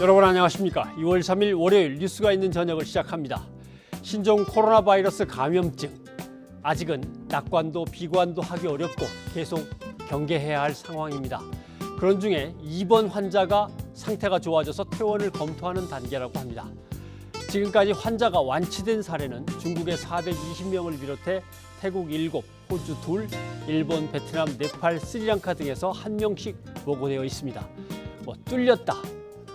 여러분 안녕하십니까? 2월 3일 월요일 뉴스가 있는 저녁을 시작합니다. 신종 코로나 바이러스 감염증. 아직은 낙관도 비관도 하기 어렵고 계속 경계해야 할 상황입니다. 그런 중에 입원 환자가 상태가 좋아져서 퇴원을 검토하는 단계라고 합니다. 지금까지 환자가 완치된 사례는 중국의 420명을 비롯해 태국 7, 호주 2, 일본, 베트남, 네팔, 스리랑카 등에서 1명씩 보고되어 있습니다. 뚫렸다,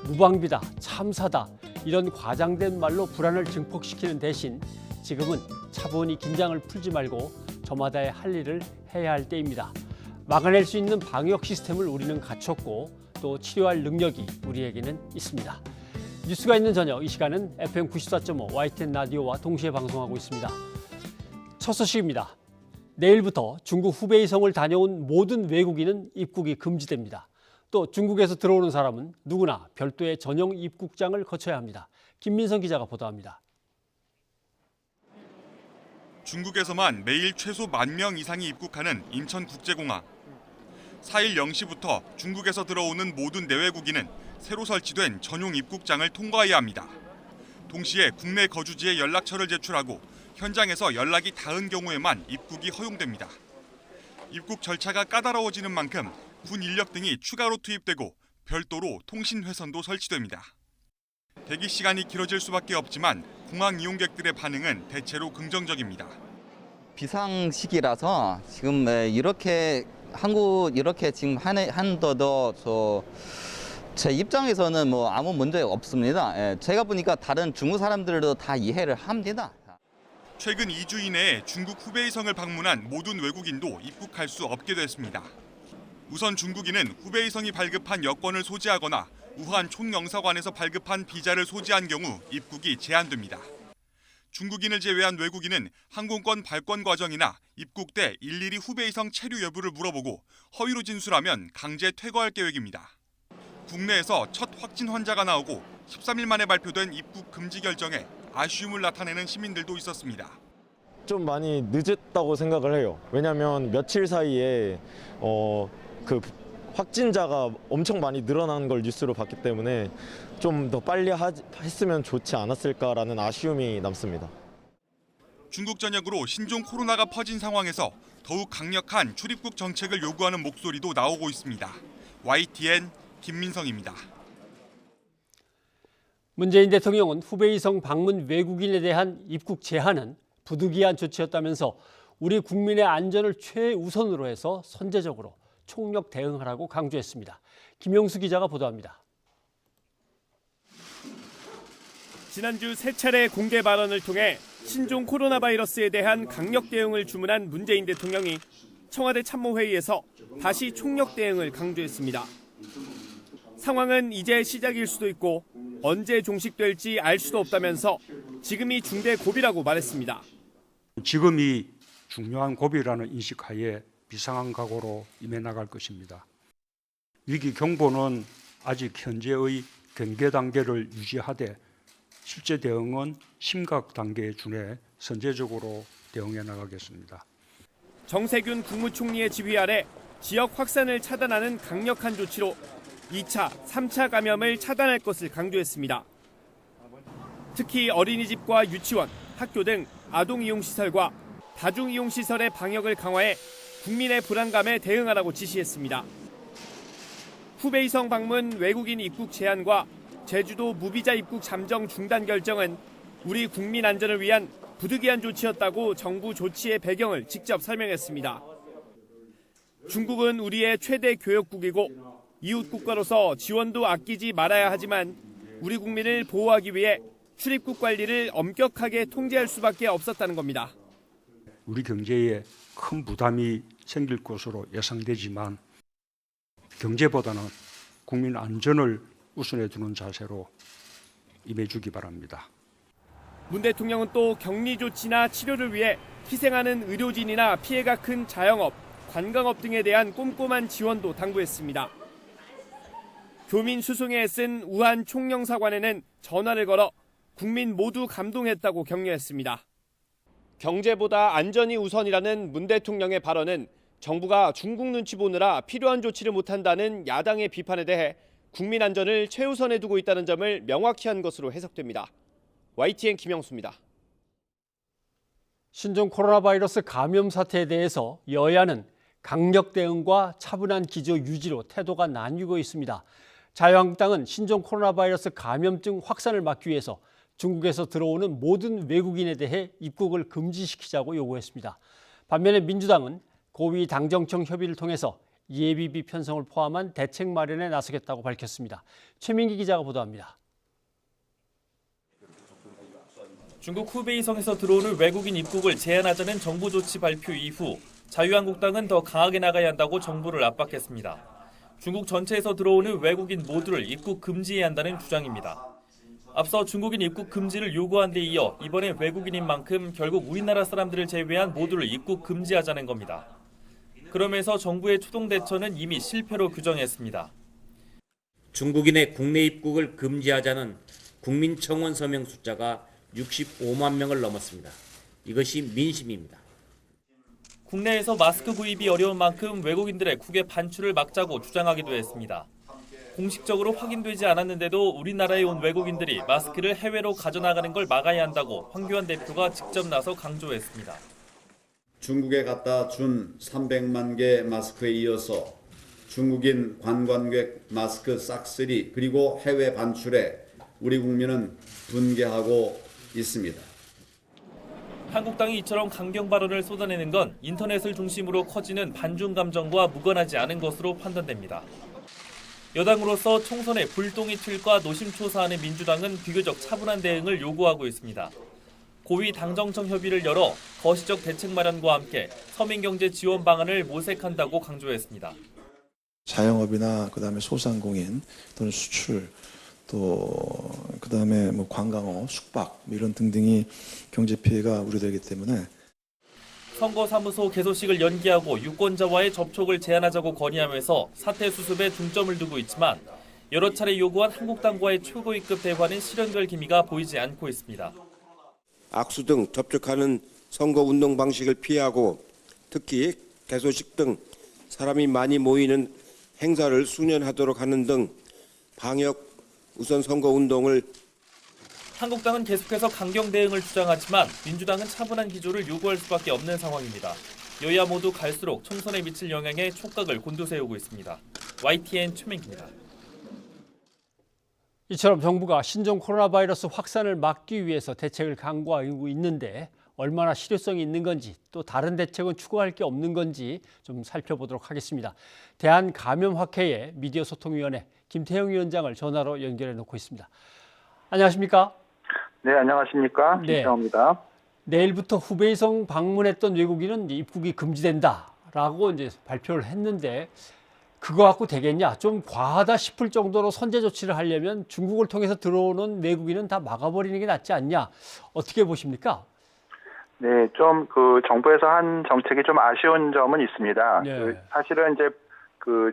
무방비다, 참사다 이런 과장된 말로 불안을 증폭시키는 대신 지금은 차분히 긴장을 풀지 말고 저마다의 할 일을 해야 할 때입니다. 막아낼 수 있는 방역 시스템을 우리는 갖췄고 또 치료할 능력이 우리에게는 있습니다. 뉴스가 있는 저녁, 이 시간은 FM 94.5 YTN 라디오와 동시에 방송하고 있습니다. 첫 소식입니다. 내일부터 중국 후베이성을 다녀온 모든 외국인은 입국이 금지됩니다. 또 중국에서 들어오는 사람은 누구나 별도의 전용 입국장을 거쳐야 합니다. 김민성 기자가 보도합니다. 중국에서만 매일 최소 10,000명 이상이 입국하는 인천국제공항. 4일 0시부터 중국에서 들어오는 모든 내외국인은 새로 설치된 전용 입국장을 통과해야 합니다. 동시에 국내 거주지에 연락처를 제출하고 현장에서 연락이 닿은 경우에만 입국이 허용됩니다. 입국 절차가 까다로워지는 만큼 군 인력 등이 추가로 투입되고 별도로 통신 회선도 설치됩니다. 대기 시간이 길어질 수밖에 없지만 공항 이용객들의 반응은 대체로 긍정적입니다. 비상 시기라서 지금 이렇게 한국 이렇게 지금 한더더 제 입장에서는 뭐 아무 문제 없습니다. 제가 보니까 다른 중국 사람들도 다 이해를 합니다. 최근 2주 이내에 중국 후베이성을 방문한 모든 외국인도 입국할 수 없게 됐습니다. 우선 중국인은 후베이성이 발급한 여권을 소지하거나 우한 총영사관에서 발급한 비자를 소지한 경우 입국이 제한됩니다. 중국인을 제외한 외국인은 항공권 발권 과정이나 입국 때 일일이 후베이성 체류 여부를 물어보고 허위로 진술하면 강제 퇴거할 계획입니다. 국내에서 첫 확진 환자가 나오고 13일 만에 발표된 입국 금지 결정에 아쉬움을 나타내는 시민들도 있었습니다. 좀 많이 늦었다고 생각을 해요. 왜냐하면 며칠 사이에 그 확진자가 엄청 많이 늘어난 걸 뉴스로 봤기 때문에 좀 더 빨리 했으면 좋지 않았을까라는 아쉬움이 남습니다. 중국 전역으로 신종 코로나가 퍼진 상황에서 더욱 강력한 출입국 정책을 요구하는 목소리도 나오고 있습니다. YTN 김민성입니다. 문재인 대통령은 후베이성 방문 외국인에 대한 입국 제한은 부득이한 조치였다면서 우리 국민의 안전을 최우선으로 해서 선제적으로 총력 대응하라고 강조했습니다. 김용수 기자가 보도합니다. 지난주 세 차례 공개 발언을 통해 신종 코로나 바이러스에 대한 강력 대응을 주문한 문재인 대통령이 청와대 참모회의에서 다시 총력 대응을 강조했습니다. 상황은 이제 시작일 수도 있고 언제 종식될지 알 수도 없다면서 지금이 중대 고비라고 말했습니다. 지금이 중요한 고비라는 인식하에 비상한 각오로 임해 나갈 것입니다. 위기 경보는 아직 현재의 경계 단계를 유지하되 실제 대응은 심각 단계에 준해 선제적으로 대응해 나가겠습니다. 정세균 국무총리의 지휘 아래 지역 확산을 차단하는 강력한 조치로 2차, 3차 감염을 차단할 것을 강조했습니다. 특히 어린이집과 유치원, 학교 등 아동이용시설과 다중이용시설의 방역을 강화해 국민의 불안감에 대응하라고 지시했습니다. 후베이성 방문 외국인 입국 제한과 제주도 무비자 입국 잠정 중단 결정은 우리 국민 안전을 위한 부득이한 조치였다고 정부 조치의 배경을 직접 설명했습니다. 중국은 우리의 최대 교역국이고 이웃 국가로서 지원도 아끼지 말아야 하지만 우리 국민을 보호하기 위해 출입국 관리를 엄격하게 통제할 수밖에 없었다는 겁니다. 우리 경제에 큰 부담이 생길 것으로 예상되지만 경제보다는 국민 안전을 우선해 두는 자세로 임해주기 바랍니다. 문 대통령은 또 격리 조치나 치료를 위해 희생하는 의료진이나 피해가 큰 자영업, 관광업 등에 대한 꼼꼼한 지원도 당부했습니다. 교민 수송에 애쓴 우한 총영사관에는 전화를 걸어 국민 모두 감동했다고 격려했습니다. 경제보다 안전이 우선이라는 문 대통령의 발언은 정부가 중국 눈치 보느라 필요한 조치를 못한다는 야당의 비판에 대해 국민 안전을 최우선에 두고 있다는 점을 명확히 한 것으로 해석됩니다. YTN 김영수입니다. 신종 코로나 바이러스 감염 사태에 대해서 여야는 강력 대응과 차분한 기조 유지로 태도가 나뉘고 있습니다. 자유한국당은 신종 코로나 바이러스 감염증 확산을 막기 위해서 중국에서 들어오는 모든 외국인에 대해 입국을 금지시키자고 요구했습니다. 반면에 민주당은 고위 당정청 협의를 통해서 예비비 편성을 포함한 대책 마련에 나서겠다고 밝혔습니다. 최민기 기자가 보도합니다. 중국 후베이성에서 들어오는 외국인 입국을 제한하자는 정부 조치 발표 이후 자유한국당은 더 강하게 나가야 한다고 정부를 압박했습니다. 중국 전체에서 들어오는 외국인 모두를 입국 금지해야 한다는 주장입니다. 앞서 중국인 입국 금지를 요구한 데 이어 이번에 외국인인 만큼 결국 우리나라 사람들을 제외한 모두를 입국 금지하자는 겁니다. 그러면서 정부의 초동 대처는 이미 실패로 규정했습니다. 중국인의 국내 입국을 금지하자는 국민청원 서명 숫자가 65만 명을 넘었습니다. 이것이 민심입니다. 국내에서 마스크 구입이 어려운 만큼 외국인들의 국외 반출을 막자고 주장하기도 했습니다. 공식적으로 확인되지 않았는데도 우리나라에 온 외국인들이 마스크를 해외로 가져나가는 걸 막아야 한다고 황교안 대표가 직접 나서 강조했습니다. 중국에 갖다 준 300만 개 마스크에 이어서 중국인 관광객 마스크 싹쓸이 그리고 해외 반출에 우리 국민은 분개하고 있습니다. 한국당이 이처럼 강경 발언을 쏟아내는 건 인터넷을 중심으로 커지는 반중 감정과 무관하지 않은 것으로 판단됩니다. 여당으로서 총선에 불똥이 튈까 노심초사하는 민주당은 비교적 차분한 대응을 요구하고 있습니다. 고위 당정청 협의를 열어 거시적 대책 마련과 함께 서민경제 지원 방안을 모색한다고 강조했습니다. 자영업이나 그다음에 소상공인 또는 수출 또 그다음에 뭐 관광업, 숙박 이런 등등이 경제 피해가 우려되기 때문에 선거사무소 개소식을 연기하고 유권자와의 접촉을 제한하자고 건의하면서 사태 수습에 중점을 두고 있지만 여러 차례 요구한 한국당과의 최고위급 대화는 실현될 기미가 보이지 않고 있습니다. 악수 등 접촉하는 선거운동 방식을 피하고 특히 개소식 등 사람이 많이 모이는 행사를 수년하도록 하는 등 방역 우선 선거운동을 한국당은 계속해서 강경 대응을 주장하지만 민주당은 차분한 기조를 요구할 수밖에 없는 상황입니다. 여야 모두 갈수록 총선에 미칠 영향에 촉각을 곤두세우고 있습니다. YTN 최민기입니다. 이처럼 정부가 신종 코로나 바이러스 확산을 막기 위해서 대책을 강구하고 있는데 얼마나 실효성이 있는 건지 또 다른 대책은 추구할 게 없는 건지 좀 살펴보도록 하겠습니다. 대한감염학회의 미디어소통위원회 김태형 위원장을 전화로 연결해 놓고 있습니다. 안녕하십니까? 네, 안녕하십니까? 김태형입니다. 내일부터 후베이성 방문했던 외국인은 입국이 금지된다라고 이제 발표를 했는데 그거 갖고 되겠냐? 좀 과하다 싶을 정도로 선제 조치를 하려면 중국을 통해서 들어오는 외국인은 다 막아버리는 게 낫지 않냐? 어떻게 보십니까? 네, 좀 정부에서 한 정책이 좀 아쉬운 점은 있습니다. 네. 사실은 이제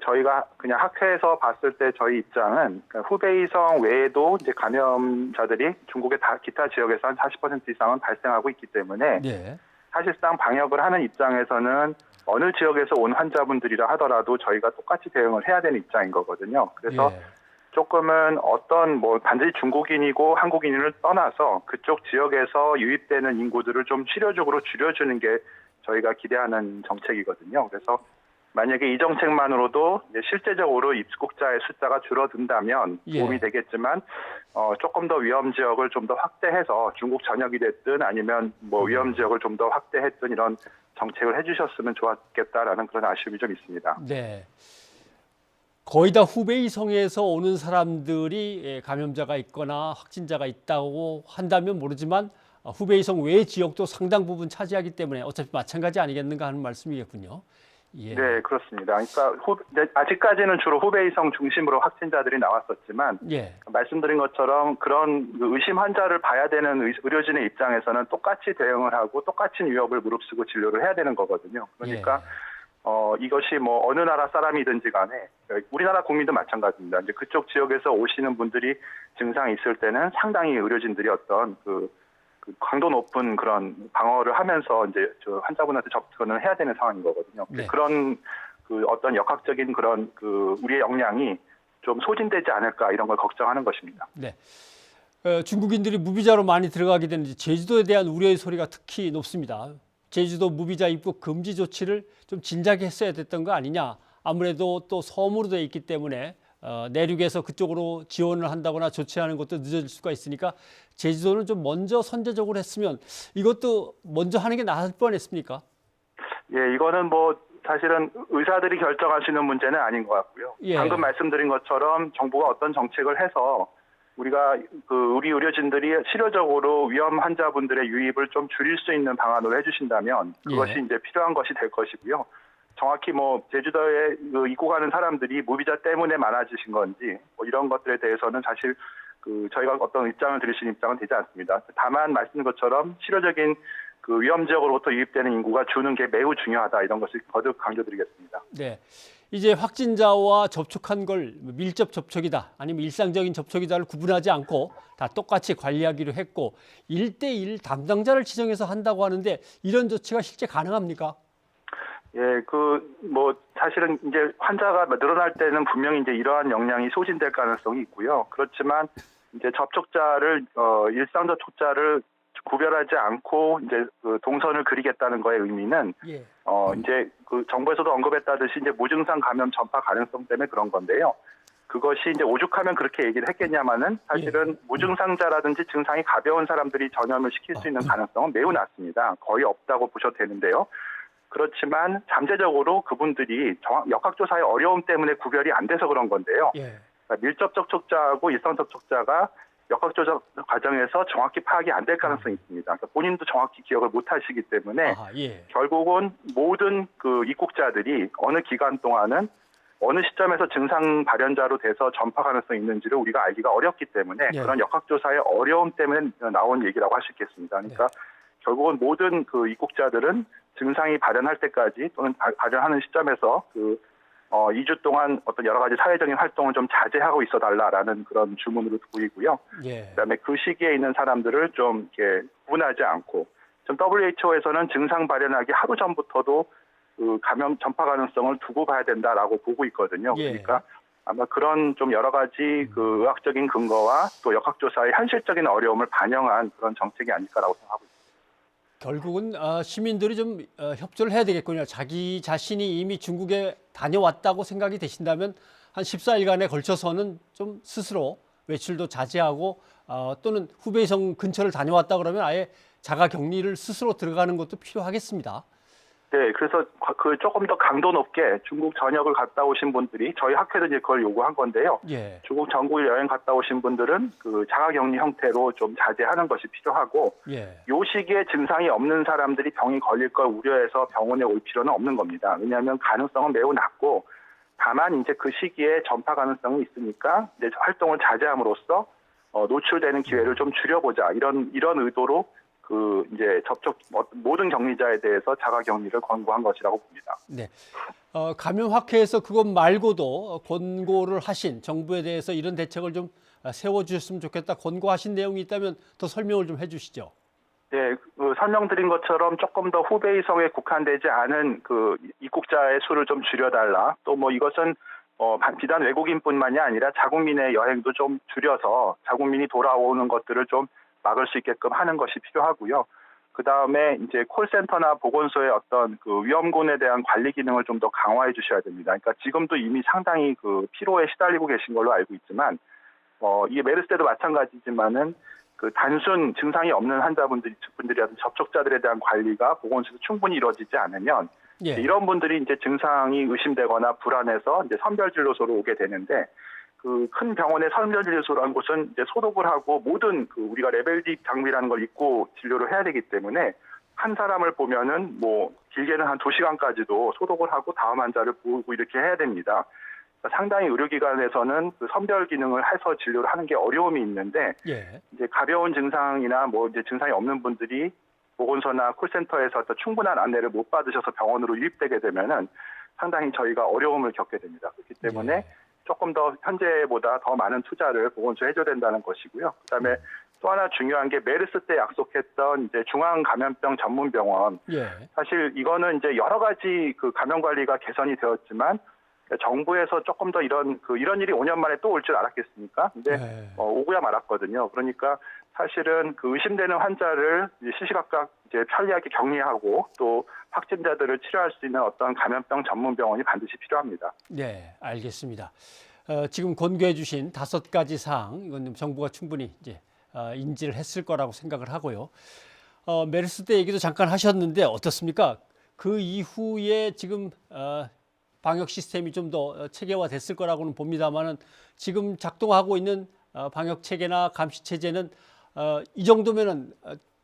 저희가 그냥 학회에서 봤을 때 저희 입장은 후베이성 외에도 이제 감염자들이 중국의 기타 지역에서 한 40% 이상은 발생하고 있기 때문에 네. 사실상 방역을 하는 입장에서는 어느 지역에서 온 환자분들이라 하더라도 저희가 똑같이 대응을 해야 되는 입장인 거거든요. 그래서 조금은 반드시 중국인이고 한국인을 떠나서 그쪽 지역에서 유입되는 인구들을 좀 실효적으로 줄여주는 게 저희가 기대하는 정책이거든요. 그래서 만약에 이 정책만으로도 이제 실제적으로 입국자의 숫자가 줄어든다면 도움이 되겠지만 조금 더 위험 지역을 좀 더 확대해서 중국 전역이 됐든 아니면 위험 지역을 좀 더 확대했든 이런 정책을 해주셨으면 좋았겠다라는 그런 아쉬움이 좀 있습니다. 네. 거의 다 후베이성에서 오는 사람들이 감염자가 있거나 확진자가 있다고 한다면 모르지만 후베이성 외 지역도 상당 부분 차지하기 때문에 어차피 마찬가지 아니겠는가 하는 말씀이겠군요. 예. 네, 그렇습니다. 그러니까 아직까지는 주로 후베이성 중심으로 확진자들이 나왔었지만 말씀드린 것처럼 그런 의심 환자를 봐야 되는 의료진의 입장에서는 똑같이 대응을 하고 똑같은 위협을 무릅쓰고 진료를 해야 되는 거거든요. 그러니까 이것이 어느 나라 사람이든지 간에 우리나라 국민도 마찬가지입니다. 이제 그쪽 지역에서 오시는 분들이 증상이 있을 때는 상당히 의료진들이 어떤 강도 높은 그런 방어를 하면서 이제 환자분한테 접근을 해야 되는 상황인 거거든요. 그런 어떤 역학적인 그런 우리의 역량이 좀 소진되지 않을까 이런 걸 걱정하는 것입니다. 네. 중국인들이 무비자로 많이 들어가게 되는지 제주도에 대한 우려의 소리가 특히 높습니다. 제주도 무비자 입국 금지 조치를 좀 진작에 했어야 됐던 거 아니냐. 아무래도 또 섬으로 되어 있기 때문에 내륙에서 그쪽으로 지원을 한다거나 조치하는 것도 늦어질 수가 있으니까 제주도는 좀 먼저 선제적으로 했으면 이것도 먼저 하는 게 나을 뻔했습니까? 예, 이거는 뭐 사실은 의사들이 결정할 수 있는 문제는 아닌 것 같고요. 예. 방금 말씀드린 것처럼 정부가 어떤 정책을 해서 우리가 우리 의료진들이 실효적으로 위험 환자분들의 유입을 좀 줄일 수 있는 방안으로 해주신다면 그것이 이제 필요한 것이 될 것이고요. 정확히 뭐 제주도에 입국하는 사람들이 무비자 때문에 많아지신 건지 뭐 이런 것들에 대해서는 사실 저희가 어떤 입장을 드릴 수 있는 입장은 되지 않습니다. 다만 말씀드린 것처럼 실효적인 위험 지역으로부터 유입되는 인구가 주는 게 매우 중요하다 이런 것을 거듭 강조드리겠습니다. 네. 이제 확진자와 접촉한 걸 밀접 접촉이다 아니면 일상적인 접촉이다를 구분하지 않고 다 똑같이 관리하기로 했고 1대1 담당자를 지정해서 한다고 하는데 이런 조치가 실제 가능합니까? 예, 뭐 사실은 이제 환자가 늘어날 때는 분명히 이제 이러한 역량이 소진될 가능성이 있고요. 그렇지만 이제 접촉자를 일상 접촉자를 구별하지 않고 이제 동선을 그리겠다는 거의 의미는 예. 이제 정부에서도 언급했다듯이 이제 무증상 감염 전파 가능성 때문에 그런 건데요. 그것이 이제 오죽하면 그렇게 얘기를 했겠냐마는 사실은 무증상자라든지 증상이 가벼운 사람들이 전염을 시킬 수 있는 가능성은 매우 낮습니다. 거의 없다고 보셔도 되는데요. 그렇지만 잠재적으로 그분들이 역학조사의 어려움 때문에 구별이 안 돼서 그런 건데요. 예. 그러니까 밀접 접촉자하고 일상 접촉자가 역학조사 과정에서 정확히 파악이 안 될 가능성이 있습니다. 그러니까 본인도 정확히 기억을 못 하시기 때문에 예. 결국은 모든 입국자들이 어느 기간 동안은 어느 시점에서 증상 발현자로 돼서 전파 가능성이 있는지를 우리가 알기가 어렵기 때문에 예. 그런 역학조사의 어려움 때문에 나온 얘기라고 할 수 있겠습니다. 그러니까 결국은 모든 입국자들은 증상이 발현할 때까지 또는 발현하는 시점에서 2주 동안 어떤 여러 가지 사회적인 활동을 좀 자제하고 있어달라라는 그런 주문으로 보이고요. 예. 그다음에 그 시기에 있는 사람들을 좀 이렇게 구분하지 않고, 좀 WHO에서는 증상 발현하기 하루 전부터도 감염 전파 가능성을 두고 봐야 된다라고 보고 있거든요. 예. 그러니까 아마 그런 좀 여러 가지 의학적인 근거와 또 역학조사의 현실적인 어려움을 반영한 그런 정책이 아닐까라고 생각하고 있습니다. 결국은 시민들이 좀 협조를 해야 되겠군요. 자기 자신이 이미 중국에 다녀왔다고 생각이 되신다면 한 14일간에 걸쳐서는 좀 스스로 외출도 자제하고 또는 후베이성 근처를 다녀왔다 그러면 아예 자가 격리를 스스로 들어가는 것도 필요하겠습니다. 네, 그래서 조금 더 강도 높게 중국 전역을 갔다 오신 분들이 저희 학회도 이제 그걸 요구한 건데요. 예. 중국 전국을 여행 갔다 오신 분들은 자가격리 형태로 좀 자제하는 것이 필요하고, 예. 요 시기에 증상이 없는 사람들이 병이 걸릴 걸 우려해서 병원에 올 필요는 없는 겁니다. 왜냐하면 가능성은 매우 낮고, 다만 이제 그 시기에 전파 가능성이 있으니까 이제 활동을 자제함으로써 노출되는 기회를 좀 줄여보자 이런 의도로 이제 모든 격리자에 대해서 자가격리를 권고한 것이라고 봅니다. 네. 감염학회에서 그것 말고도 권고를 하신 정부에 대해서 이런 대책을 좀 세워주셨으면 좋겠다 권고하신 내용이 있다면 더 설명을 좀 해주시죠. 네, 설명드린 것처럼 조금 더 후베이성에 국한되지 않은 입국자의 수를 좀 줄여달라. 또 뭐 이것은 비단 외국인뿐만이 아니라 자국민의 여행도 좀 줄여서 자국민이 돌아오는 것들을 좀 막을 수 있게끔 하는 것이 필요하고요. 그 다음에 이제 콜센터나 보건소의 어떤 위험군에 대한 관리 기능을 좀 더 강화해 주셔야 됩니다. 그러니까 지금도 이미 상당히 피로에 시달리고 계신 걸로 알고 있지만, 이게 메르스 때도 마찬가지지만은 단순 증상이 없는 환자분들이라든지 접촉자들에 대한 관리가 보건소에서 충분히 이루어지지 않으면 예. 이런 분들이 이제 증상이 의심되거나 불안해서 이제 선별진료소로 오게 되는데, 큰 병원의 선별진료소라는 곳은 이제 소독을 하고 모든 우리가 레벨 D 장비라는 걸 입고 진료를 해야 되기 때문에 한 사람을 보면은 뭐 길게는 한 2시간까지도 소독을 하고 다음 환자를 보고 이렇게 해야 됩니다. 그러니까 상당히 의료기관에서는 선별 기능을 해서 진료를 하는 게 어려움이 있는데, 예. 이제 가벼운 증상이나 뭐 이제 증상이 없는 분들이 보건소나 콜센터에서 충분한 안내를 못 받으셔서 병원으로 유입되게 되면은 상당히 저희가 어려움을 겪게 됩니다. 그렇기 때문에 예. 조금 더 현재보다 더 많은 투자를 보건소에 해줘야 된다는 것이고요. 그다음에 또 하나 중요한 게 메르스 때 약속했던 이제 중앙감염병 전문병원. 예. 사실 이거는 이제 여러 가지 감염 관리가 개선이 되었지만 정부에서 조금 더 이런 일이 5년 만에 또 올 줄 알았겠습니까? 근데 오고야 말았거든요. 그러니까 사실은 그 의심되는 환자를 시시각각 이제 편리하게 격리하고 또 확진자들을 치료할 수 있는 어떤 감염병 전문 병원이 반드시 필요합니다. 네, 알겠습니다. 지금 권고해 주신 5가지 사항, 이건 정부가 충분히 이제 인지를 했을 거라고 생각을 하고요. 메르스 때 얘기도 잠깐 하셨는데 어떻습니까? 그 이후에 지금 방역 시스템이 좀 더 체계화됐을 거라고는 봅니다만은 지금 작동하고 있는 방역 체계나 감시 체제는 이 정도면은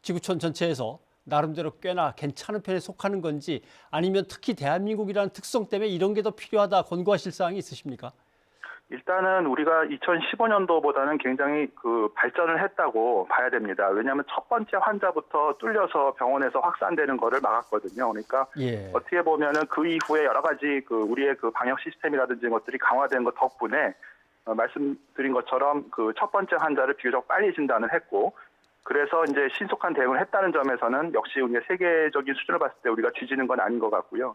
지구촌 전체에서 나름대로 꽤나 괜찮은 편에 속하는 건지 아니면 특히 대한민국이라는 특성 때문에 이런 게 더 필요하다 권고하실 사항이 있으십니까? 일단은 우리가 2015년도보다는 굉장히 그 발전을 했다고 봐야 됩니다. 왜냐하면 첫 번째 환자부터 뚫려서 병원에서 확산되는 거를 막았거든요. 그러니까 어떻게 보면은 그 이후에 여러 가지 그 우리의 그 방역 시스템이라든지 이런 것들이 강화된 것 덕분에 말씀드린 것처럼 그 첫 번째 환자를 비교적 빨리 진단을 했고 그래서 이제 신속한 대응을 했다는 점에서는 역시 우리가 세계적인 수준을 봤을 때 우리가 뒤지는 건 아닌 것 같고요.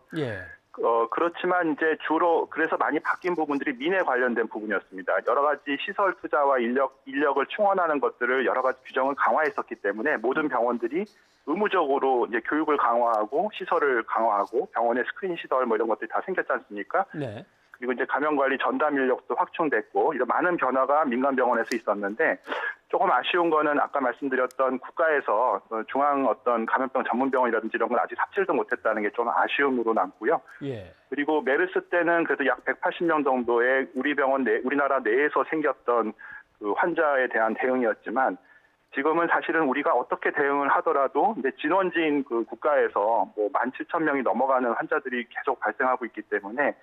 그렇지만 이제 주로 그래서 많이 바뀐 부분들이 민에 관련된 부분이었습니다. 여러 가지 시설 투자와 인력을 충원하는 것들을 여러 가지 규정을 강화했었기 때문에 모든 병원들이 의무적으로 이제 교육을 강화하고 시설을 강화하고 병원의 스크린 시설 뭐 이런 것들이 다 생겼지 않습니까? 네. 그리고 이제 감염관리 전담 인력도 확충됐고 이런 많은 변화가 민간 병원에서 있었는데 조금 아쉬운 거는 아까 말씀드렸던 국가에서 중앙 어떤 감염병 전문 병원이라든지 이런 건 아직 삽질도 못했다는 게 좀 아쉬움으로 남고요. 그리고 메르스 때는 그래도 약 180명 정도의 우리나라 내에서 생겼던 그 환자에 대한 대응이었지만 지금은 사실은 우리가 어떻게 대응을 하더라도 이제 진원지인 그 국가에서 뭐 17,000명이 넘어가는 환자들이 계속 발생하고 있기 때문에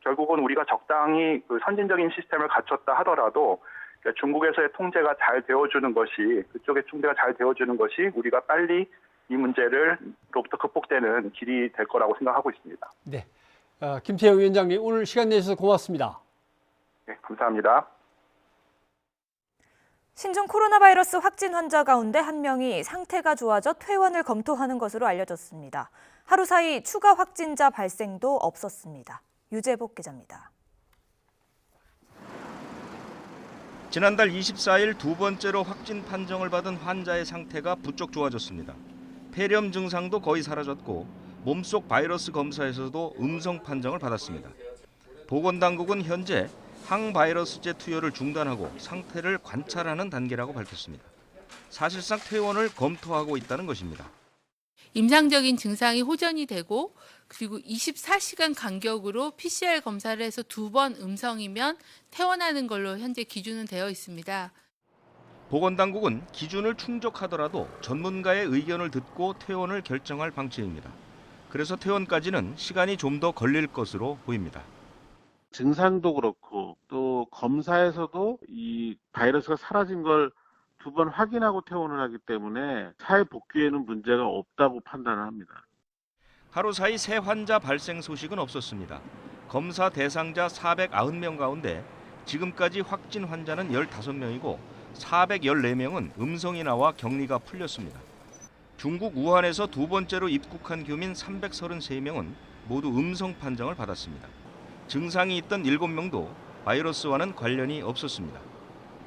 결국은 우리가 적당히 그 선진적인 시스템을 갖췄다 하더라도 그러니까 중국에서의 통제가 잘 되어주는 것이 그쪽의 통제가 잘 되어주는 것이 우리가 빨리 이 문제로부터 극복되는 길이 될 거라고 생각하고 있습니다. 네, 김태형 위원장님 오늘 시간 내주셔서 고맙습니다. 네, 감사합니다. 신종 코로나 바이러스 확진 환자 가운데 한 명이 상태가 좋아져 퇴원을 검토하는 것으로 알려졌습니다. 하루 사이 추가 확진자 발생도 없었습니다. 유재복 기자입니다. 지난달 24일 두 번째로 확진 판정을 받은 환자의 상태가 부쩍 좋아졌습니다. 폐렴 증상도 거의 사라졌고 몸속 바이러스 검사에서도 음성 판정을 받았습니다. 보건당국은 현재 항바이러스제 투여를 중단하고 상태를 관찰하는 단계라고 밝혔습니다. 사실상 퇴원을 검토하고 있다는 것입니다. 임상적인 증상이 호전이 되고 그리고 24시간 간격으로 PCR 검사를 해서 2번 음성이면 퇴원하는 걸로 현재 기준은 되어 있습니다. 보건당국은 기준을 충족하더라도 전문가의 의견을 듣고 퇴원을 결정할 방침입니다. 그래서 퇴원까지는 시간이 좀 더 걸릴 것으로 보입니다. 증상도 그렇고 또 검사에서도 이 바이러스가 사라진 걸 2번 확인하고 퇴원을 하기 때문에 사회 복귀에는 문제가 없다고 판단을 합니다. 하루 사이 새 환자 발생 소식은 없었습니다. 검사 대상자 490명 가운데 지금까지 확진 환자는 15명이고 414명은 음성이 나와 격리가 풀렸습니다. 중국 우한에서 두 번째로 입국한 교민 333명은 모두 음성 판정을 받았습니다. 증상이 있던 7명도 바이러스와는 관련이 없었습니다.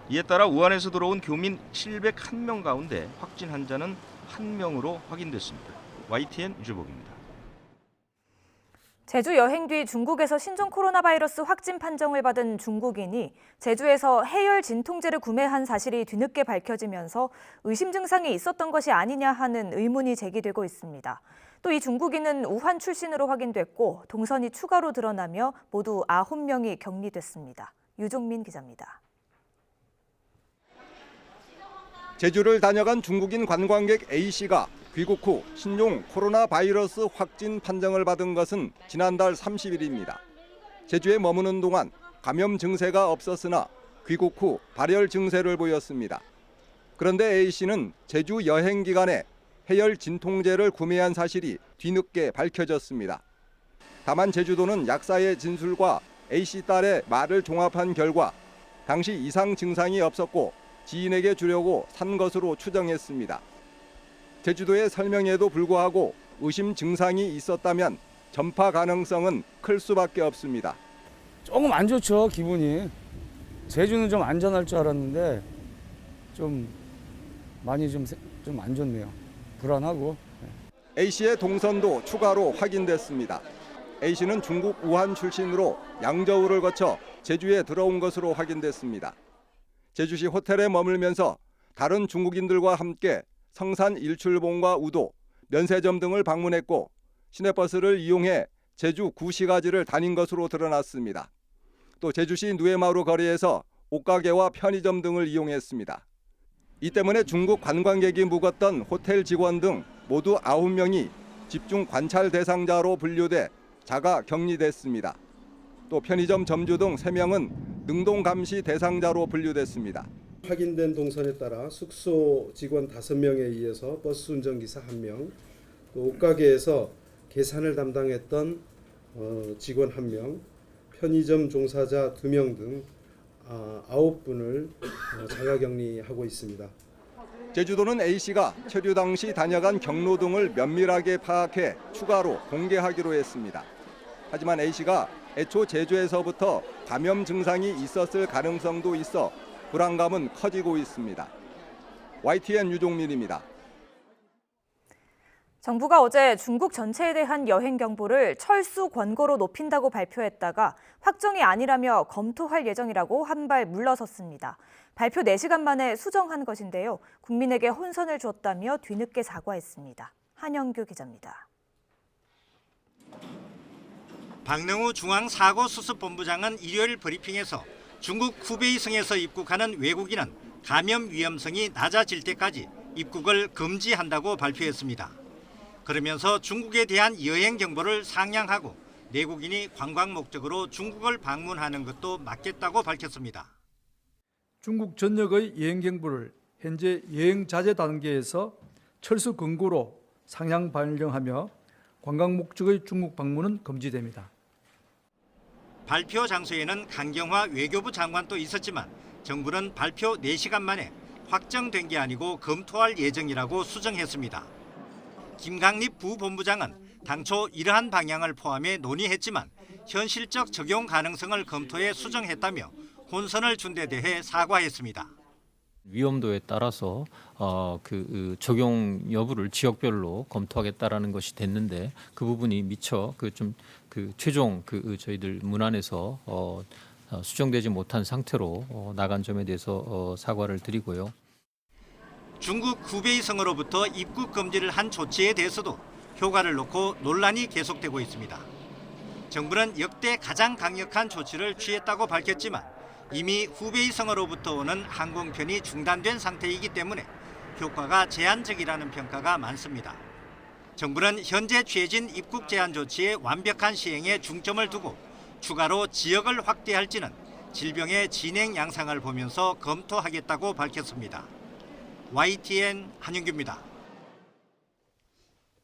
이에 따라 우한에서 들어온 교민 701명 가운데 확진 환자는 1명으로 확인됐습니다. YTN 유재복입니다. 제주 여행 뒤 중국에서 신종 코로나 바이러스 확진 판정을 받은 중국인이 제주에서 해열 진통제를 구매한 사실이 뒤늦게 밝혀지면서 의심 증상이 있었던 것이 아니냐 하는 의문이 제기되고 있습니다. 또 이 중국인은 우한 출신으로 확인됐고 동선이 추가로 드러나며 모두 9명이 격리됐습니다. 유종민 기자입니다. 제주를 다녀간 중국인 관광객 A씨가 귀국 후 신종 코로나 바이러스 확진 판정을 받은 것은 지난달 30일입니다. 제주에 머무는 동안 감염 증세가 없었으나 귀국 후 발열 증세를 보였습니다. 그런데 A씨는 제주 여행 기간에 해열 진통제를 구매한 사실이 뒤늦게 밝혀졌습니다. 다만 제주도는 약사의 진술과 A씨 딸의 말을 종합한 결과 당시 이상 증상이 없었고 지인에게 주려고 산 것으로 추정했습니다. 제주도의 설명에도 불구하고 의심 증상이 있었다면 전파 가능성은 클 수밖에 없습니다. 조금 안 좋죠, 기분이. 제주는 좀 안전할 줄 알았는데 좀 많이 좀 안 좋네요. 불안하고. A씨의 동선도 추가로 확인됐습니다. A씨는 중국 우한 출신으로 양저우를 거쳐 제주에 들어온 것으로 확인됐습니다. 제주시 호텔에 머물면서 다른 중국인들과 함께 성산 일출봉과 우도, 면세점 등을 방문했고 시내버스를 이용해 제주 구시가지를 다닌 것으로 드러났습니다. 또 제주시 누에마루 거리에서 옷가게와 편의점 등을 이용했습니다. 이 때문에 중국 관광객이 묵었던 호텔 직원 등 모두 9명이 집중 관찰 대상자로 분류돼 자가 격리됐습니다. 또 편의점 점주 등 3명은 능동 감시 대상자로 분류됐습니다. 확인된 동선에 따라 숙소 직원 5명에 의해서 버스 운전기사 1명, 또 옷가게에서 계산을 담당했던 직원 1명, 편의점 종사자 2명 등 9분을 자가격리하고 있습니다. 제주도는 A씨가 체류 당시 다녀간 경로 등을 면밀하게 파악해 추가로 공개하기로 했습니다. 하지만 A씨가 애초 제주에서부터 감염 증상이 있었을 가능성도 있어 불안감은 커지고 있습니다. YTN 유종민입니다. 정부가 어제 중국 전체에 대한 여행 경보를 철수 권고로 높인다고 발표했다가 확정이 아니라며 검토할 예정이라고 한 발 물러섰습니다. 발표 4시간 만에 수정한 것인데요. 국민에게 혼선을 줬다며 뒤늦게 사과했습니다. 한영규 기자입니다. 박능우 중앙사고수습본부장은 일요일 브리핑에서 중국 후베이성에서 입국하는 외국인은 감염 위험성이 낮아질 때까지 입국을 금지한다고 발표했습니다. 그러면서 중국에 대한 여행 경보를 상향하고 내국인이 관광 목적으로 중국을 방문하는 것도 막겠다고 밝혔습니다. 중국 전역의 여행 경보를 현재 여행 자제 단계에서 철수 권고로 상향 반영하며 관광 목적의 중국 방문은 금지됩니다. 발표 장소에는 강경화 외교부 장관도 있었지만 정부는 발표 4시간 만에 확정된 게 아니고 검토할 예정이라고 수정했습니다. 김강립 부본부장은 당초 이러한 방향을 포함해 논의했지만 현실적 적용 가능성을 검토해 수정했다며 혼선을 준 데 대해 사과했습니다. 위험도에 따라서 적용 여부를 지역별로 검토하겠다라는 것이 됐는데 그 부분이 미처 최종 저희들 문안에서 수정되지 못한 상태로 나간 점에 대해서 사과를 드리고요. 중국 후베이성으로부터 입국 금지를 한 조치에 대해서도 효과를 놓고 논란이 계속되고 있습니다. 정부는 역대 가장 강력한 조치를 취했다고 밝혔지만 이미 후베이성으로부터 오는 항공편이 중단된 상태이기 때문에 효과가 제한적이라는 평가가 많습니다. 정부는 현재 취해진 입국 제한 조치의 완벽한 시행에 중점을 두고 추가로 지역을 확대할지는 질병의 진행 양상을 보면서 검토하겠다고 밝혔습니다. YTN 한윤규입니다.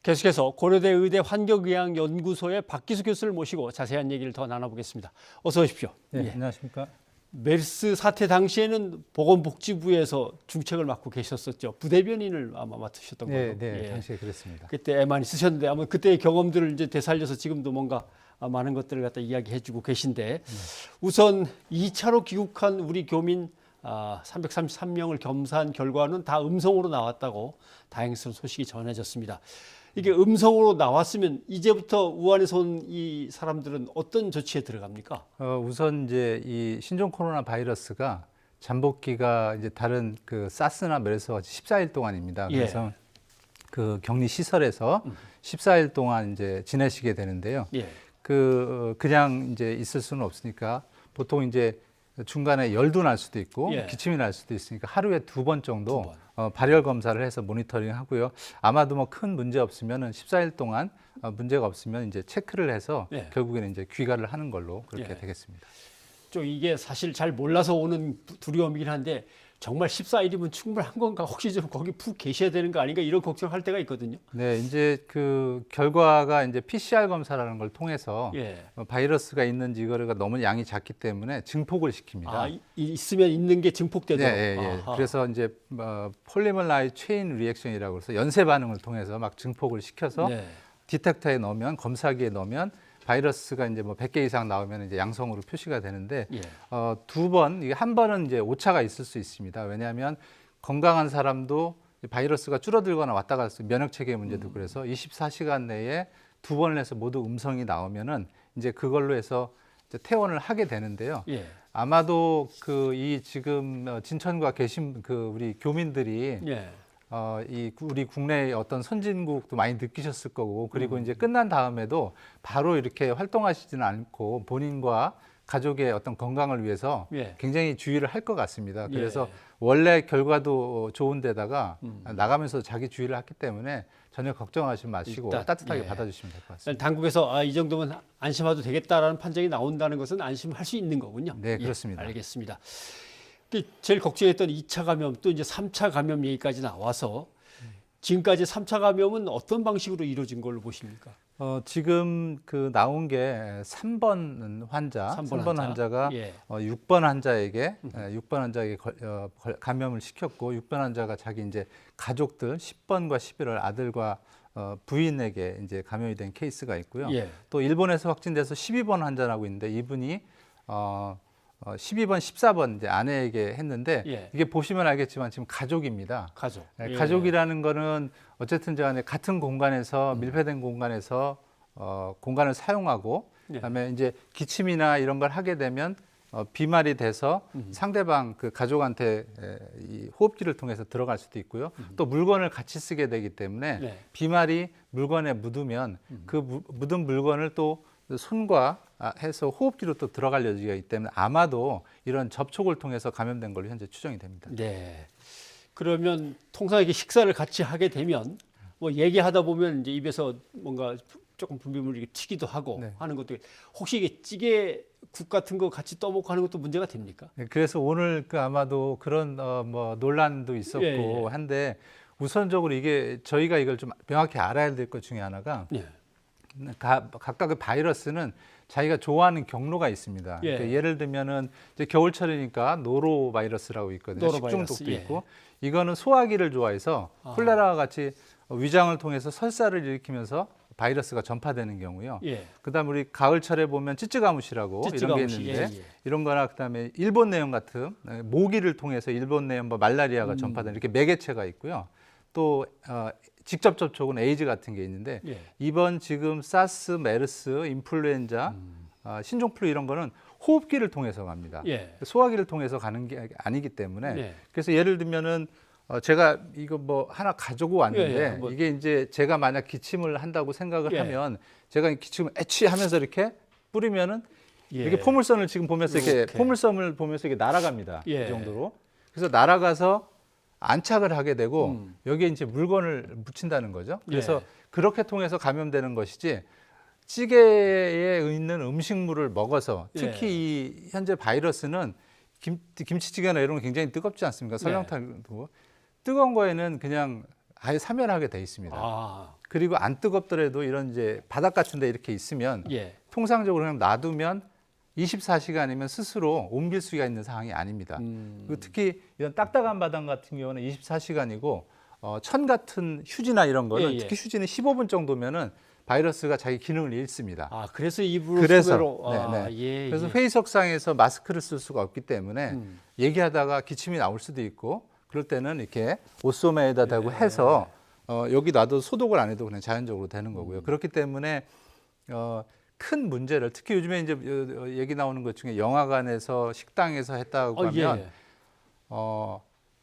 계속해서 고려대 의대 환경의학연구소의 박기수 교수를 모시고 자세한 얘기를 더 나눠보겠습니다. 어서 오십시오. 네, 안녕하십니까. 메르스 사태 당시에는 보건복지부에서 중책을 맡고 계셨었죠. 부대변인을 아마 맡으셨던 거죠. 네, 당시에 그랬습니다. 그때 애 많이 쓰셨는데 아마 그때의 경험들을 이제 되살려서 지금도 뭔가 많은 것들을 갖다 이야기해주고 계신데 우선 2차로 귀국한 우리 교민 333명을 검사한 결과는 다 음성으로 나왔다고 다행스러운 소식이 전해졌습니다. 이게 음성으로 나왔으면 이제부터 우한에서 온 이 사람들은 어떤 조치에 들어갑니까? 우선 이제 이 신종 코로나 바이러스가 잠복기가 이제 다른 사스나 메르스와 같이 14일 동안입니다. 그래서 그 격리 시설에서 14일 동안 이제 지내시게 되는데요. 그냥 이제 있을 수는 없으니까 보통 이제 중간에 열도 날 수도 있고 기침이 날 수도 있으니까 하루에 2번 정도 발열 검사를 해서 모니터링 하고요. 아마도 뭐 큰 문제 없으면은 14일 동안 문제가 없으면 이제 체크를 해서 결국에는 이제 귀가를 하는 걸로 그렇게 되겠습니다. 좀 이게 사실 잘 몰라서 오는 두려움이긴 한데 정말 14일이면 충분한 건가? 혹시 좀 거기 푹 계셔야 되는 거 아닌가? 이런 걱정할 때가 있거든요. 네, 이제 그 결과가 이제 PCR 검사라는 걸 통해서 바이러스가 있는지 이거가 너무 양이 작기 때문에 증폭을 시킵니다. 있으면 있는 게 증폭되도록. 그래서 이제 폴리머라이즈 체인 리액션이라고 해서 연쇄 반응을 통해서 막 증폭을 시켜서 디텍터에 넣으면 검사기에 넣으면 바이러스가 이제 뭐 100개 이상 나오면 이제 양성으로 표시가 되는데 예. 2번, 이게 한 번은 이제 오차가 있을 수 있습니다. 왜냐하면 건강한 사람도 바이러스가 줄어들거나 왔다 갔을 때 면역 체계 문제도 그래서 24시간 내에 2번을 해서 모두 음성이 나오면은 이제 그걸로 해서 이제 퇴원을 하게 되는데요. 예. 아마도 그 이 지금 진천과 계신 그 우리 교민들이 예. 이 우리 국내의 어떤 선진국도 많이 느끼셨을 거고 그리고 이제 끝난 다음에도 바로 이렇게 활동하시지는 않고 본인과 가족의 어떤 건강을 위해서 예. 굉장히 주의를 할 것 같습니다. 그래서 예. 원래 결과도 좋은데다가 나가면서 자기 주의를 했기 때문에 전혀 걱정하지 마시고 일단, 따뜻하게 예. 받아주시면 될 것 같습니다. 당국에서 이 정도면 안심해도 되겠다라는 판정이 나온다는 것은 안심할 수 있는 거군요. 네, 그렇습니다. 예, 알겠습니다. 제일 걱정했던 2차 감염 또 이제 3차 감염 얘기까지 나와서 지금까지 3차 감염은 어떤 방식으로 이루어진 걸로 보십니까? 지금 그 나온 게 3번 환자, 3번 환자가 예. 6번 환자에게 6번 환자에게 감염을 시켰고 6번 환자가 자기 이제 가족들 10번과 11월 아들과 부인에게 이제 감염이 된 케이스가 있고요. 예. 또 일본에서 확진돼서 12번 환자라고 있는데 이분이 12번, 14번 이제 아내에게 했는데 예. 이게 보시면 알겠지만 지금 가족입니다. 가족. 예. 가족이라는 거는 어쨌든 간에 같은 공간에서 밀폐된 공간에서 공간을 사용하고 그다음에 이제 기침이나 이런 걸 하게 되면 비말이 돼서 상대방 그 가족한테 이 호흡기를 통해서 들어갈 수도 있고요. 또 물건을 같이 쓰게 되기 때문에 네. 비말이 물건에 묻으면 그 묻은 물건을 또 손과 해서 호흡기로 또 들어갈 여지가 있기 때문에 아마도 이런 접촉을 통해서 감염된 걸로 현재 추정이 됩니다. 네. 그러면 통상 이렇게 식사를 같이 하게 되면 뭐 얘기하다 보면 이제 입에서 뭔가 조금 분비물이 튀기도 하고 네. 하는 것도 혹시 이게 찌개국 같은 거 같이 떠먹고 하는 것도 문제가 됩니까? 네, 그래서 오늘 그 아마도 그런 뭐 논란도 있었고 예, 예. 한데 우선적으로 이게 저희가 이걸 좀 명확히 알아야 될 것 중에 하나가 예. 각각의 바이러스는 자기가 좋아하는 경로가 있습니다. 예. 그러니까 예를 들면은 이제 겨울철이니까 노로 바이러스라고 있거든요. 노로바이러스, 식중독도 예. 있고 이거는 소화기를 좋아해서 콜레라와 같이 위장을 통해서 설사를 일으키면서 바이러스가 전파되는 경우요. 예. 그다음 우리 가을철에 보면 찌찌가무시라고 이런 게 찌찌가무시, 있는데 예, 예. 이런 거나 그다음에 일본 내염 같은 모기를 통해서 일본 내염, 말라리아가 전파되는 이렇게 매개체가 있고요. 또 직접 접촉은 에이즈 같은 게 있는데 예. 이번 지금 사스, 메르스, 인플루엔자, 신종플루 이런 거는 호흡기를 통해서 갑니다. 예. 소화기를 통해서 가는 게 아니기 때문에 네. 그래서 예를 들면은 제가 이거 뭐 하나 가지고 왔는데 예, 예. 뭐. 이게 이제 제가 만약 기침을 한다고 생각을 예. 하면 제가 기침을 애취하면서 이렇게 뿌리면은 예. 이렇게 포물선을 지금 보면서 이렇게 이렇게. 포물선을 보면서 이게 날아갑니다. 예. 이 정도로. 그래서 날아가서 안착을 하게 되고 여기에 이제 물건을 묻힌다는 거죠. 그래서 예. 그렇게 통해서 감염되는 것이지 찌개에 있는 음식물을 먹어서 특히 예. 이 현재 바이러스는 김치찌개나 이런 건 굉장히 뜨겁지 않습니까? 설렁탕도 뜨거운 거에는 그냥 아예 사멸하게 돼 있습니다. 아. 그리고 안 뜨겁더라도 이런 이제 바닥 같은 데 이렇게 있으면 예. 통상적으로 그냥 놔두면 24시간이면 스스로 옮길 수가 있는 상황이 아닙니다. 그리고 특히 이런 딱딱한 바닥 같은 경우는 24시간이고 천 같은 휴지나 이런 거는 예, 예. 특히 휴지는 15분 정도면은 바이러스가 자기 기능을 잃습니다. 아, 그래서 입으로 그래서 소매로 예. 그래서 예. 회의석상에서 마스크를 쓸 수가 없기 때문에 얘기하다가 기침이 나올 수도 있고 그럴 때는 이렇게 옷소매에다 대고 해서 여기 놔도 소독을 안 해도 그냥 자연적으로 되는 거고요. 그렇기 때문에 큰 문제를 특히 요즘에 이제 얘기 나오는 것 중에 영화관에서 식당에서 했다고 하면 예.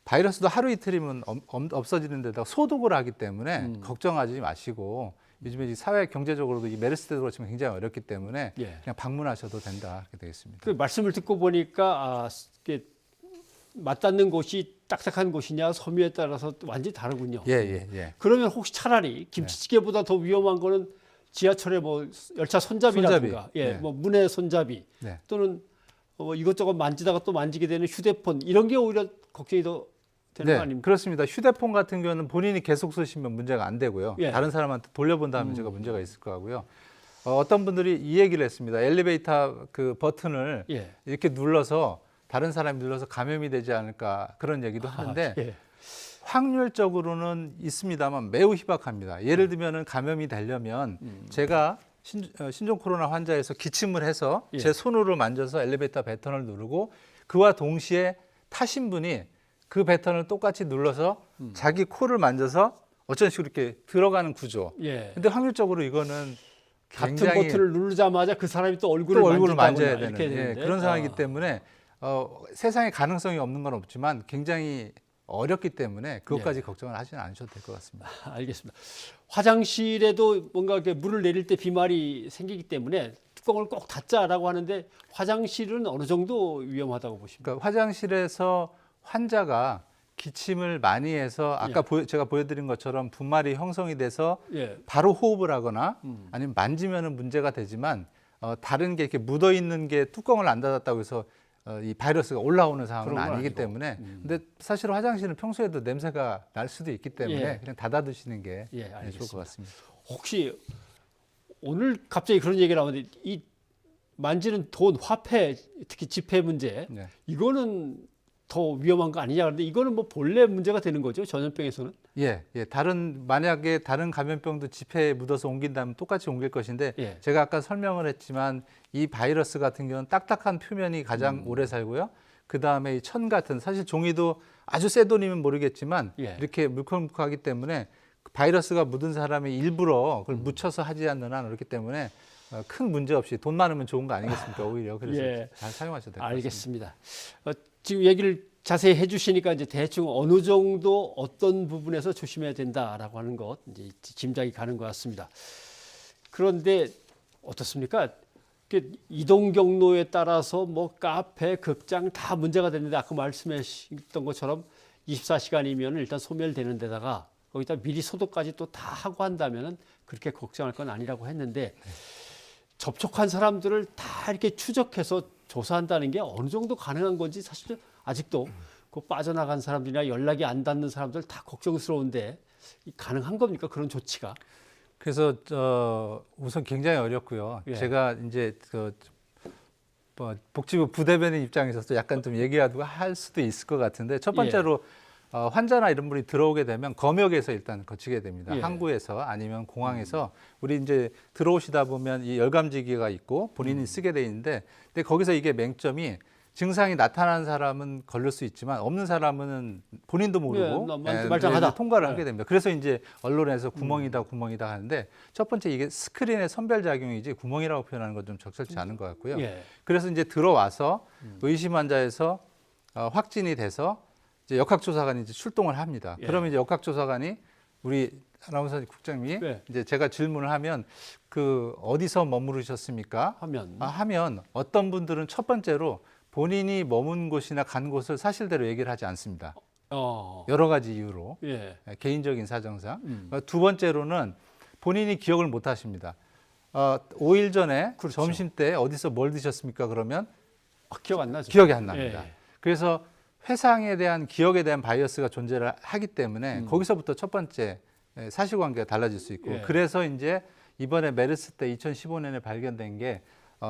바이러스도 하루 이틀이면 없어지는 데다가 소독을 하기 때문에 걱정하지 마시고 요즘에 사회 경제적으로도 이 메르스 때도 그렇지만 굉장히 어렵기 때문에 예. 그냥 방문하셔도 된다 이렇게 되겠습니다. 그 말씀을 듣고 보니까 이게 맞닿는 곳이 딱딱한 곳이냐 섬유에 따라서 완전히 다르군요. 예. 그러면 혹시 차라리 김치찌개보다 더 위험한 거는 지하철의 뭐 열차 손잡이라든가 네. 뭐 문의 손잡이 네. 또는 뭐 이것저것 만지다가 또 만지게 되는 휴대폰 이런 게 오히려 걱정이 더 되는 거 아닙니까? 그렇습니다. 휴대폰 같은 경우는 본인이 계속 쓰시면 문제가 안 되고요. 예. 다른 사람한테 돌려본다면 제가 문제가 있을 거고요. 어떤 분들이 이 얘기를 했습니다. 엘리베이터 그 버튼을 예. 이렇게 눌러서 다른 사람이 눌러서 감염이 되지 않을까 그런 얘기도 하는데 예. 확률적으로는 있습니다만 매우 희박합니다. 예를 들면은 감염이 되려면 제가 신종 코로나 환자에서 기침을 해서 예. 제 손으로 만져서 엘리베이터 버튼을 누르고 그와 동시에 타신 분이 그 버튼을 똑같이 눌러서 자기 코를 만져서 어쩐 식으로 이렇게 들어가는 구조. 예. 근데 확률적으로 이거는 같은 굉장히 버튼을 누르자마자 그 사람이 또 얼굴을 만져야 되는 이렇게 되는데. 그런 상황이기 때문에 세상에 가능성이 없는 건 없지만 굉장히 어렵기 때문에 그것까지 걱정을 하지는 않으셔도 될 것 같습니다. 알겠습니다. 화장실에도 뭔가 이렇게 물을 내릴 때 비말이 생기기 때문에 뚜껑을 꼭 닫자라고 하는데 화장실은 어느 정도 위험하다고 보십니까? 그러니까 화장실에서 환자가 기침을 많이 해서 아까 제가 보여드린 것처럼 분말이 형성이 돼서 바로 호흡을 하거나 아니면 만지면은 문제가 되지만 다른 게 이렇게 묻어 있는 게 뚜껑을 안 닫았다고 해서 이 바이러스가 올라오는 상황은 아니기 때문에 근데 사실 화장실은 평소에도 냄새가 날 수도 있기 때문에 그냥 닫아 두시는 게 좋을 것 같습니다. 혹시 오늘 갑자기 그런 얘기가 나오는데 이 만지는 돈, 화폐, 특히 지폐 문제 이거는 더 위험한 거 아니냐 그런데 이거는 뭐 본래 문제가 되는 거죠, 전염병에서는? 예. 만약에 다른 감염병도 지폐에 묻어서 옮긴다면 똑같이 옮길 것인데 제가 아까 설명을 했지만 이 바이러스 같은 경우는 딱딱한 표면이 가장 오래 살고요. 그 다음에 이 천 같은 사실 종이도 아주 새 돈이면 모르겠지만 이렇게 물컹물컹하기 때문에 바이러스가 묻은 사람이 일부러 그걸 묻혀서 하지 않는 한 그렇기 때문에 큰 문제 없이 돈 많으면 좋은 거 아니겠습니까? 오히려 그래서 잘 사용하셔도 될 것 같습니다. 알겠습니다. 지금 얘기를 자세히 해주시니까 이제 대충 어느 정도 어떤 부분에서 조심해야 된다라고 하는 것 이제 짐작이 가는 것 같습니다. 그런데 어떻습니까? 이동 경로에 따라서 뭐 카페, 극장 다 문제가 되는데 아까 말씀하셨던 것처럼 24시간이면 일단 소멸되는 데다가 거기다 미리 소독까지 또 다 하고 한다면은 그렇게 걱정할 건 아니라고 했는데 접촉한 사람들을 다 이렇게 추적해서 조사한다는 게 어느 정도 가능한 건지 사실 아직도 그 빠져나간 사람들이나 연락이 안 닿는 사람들 다 걱정스러운데 가능한 겁니까? 그런 조치가? 그래서 우선 굉장히 어렵고요. 제가 이제 복지부 부대변인 입장에서도 약간 좀 얘기하고 할 수도 있을 것 같은데 첫 번째로 환자나 이런 분이 들어오게 되면 검역에서 일단 거치게 됩니다. 항구에서 아니면 공항에서 우리 이제 들어오시다 보면 이 열감지기가 있고 본인이 쓰게 돼 있는데 근데 거기서 이게 맹점이 증상이 나타나는 사람은 걸릴 수 있지만 없는 사람은 본인도 모르고 말짱하다 통과를 하게 됩니다. 그래서 이제 언론에서 구멍이다 하는데 첫 번째 이게 스크린의 선별 작용이지 구멍이라고 표현하는 건 좀 적절치 않은 것 같고요. 그래서 이제 들어와서 의심 환자에서 확진이 돼서 이제 역학조사관이 이제 출동을 합니다. 그러면 이제 역학조사관이 우리 아나운서 국장님이 이제 제가 질문을 하면 그 어디서 머무르셨습니까? 하면 어떤 분들은 첫 번째로 본인이 머문 곳이나 간 곳을 사실대로 얘기를 하지 않습니다. 여러 가지 이유로 개인적인 사정상. 두 번째로는 본인이 기억을 못 하십니다. 5일 전에 점심 때 어디서 뭘 드셨습니까? 그러면 기억 안 나죠. 기억이 안 납니다. 그래서 회상에 대한 기억에 대한 바이어스가 존재를 하기 때문에 거기서부터 첫 번째 사실관계가 달라질 수 있고 그래서 이제 이번에 메르스 때 2015년에 발견된 게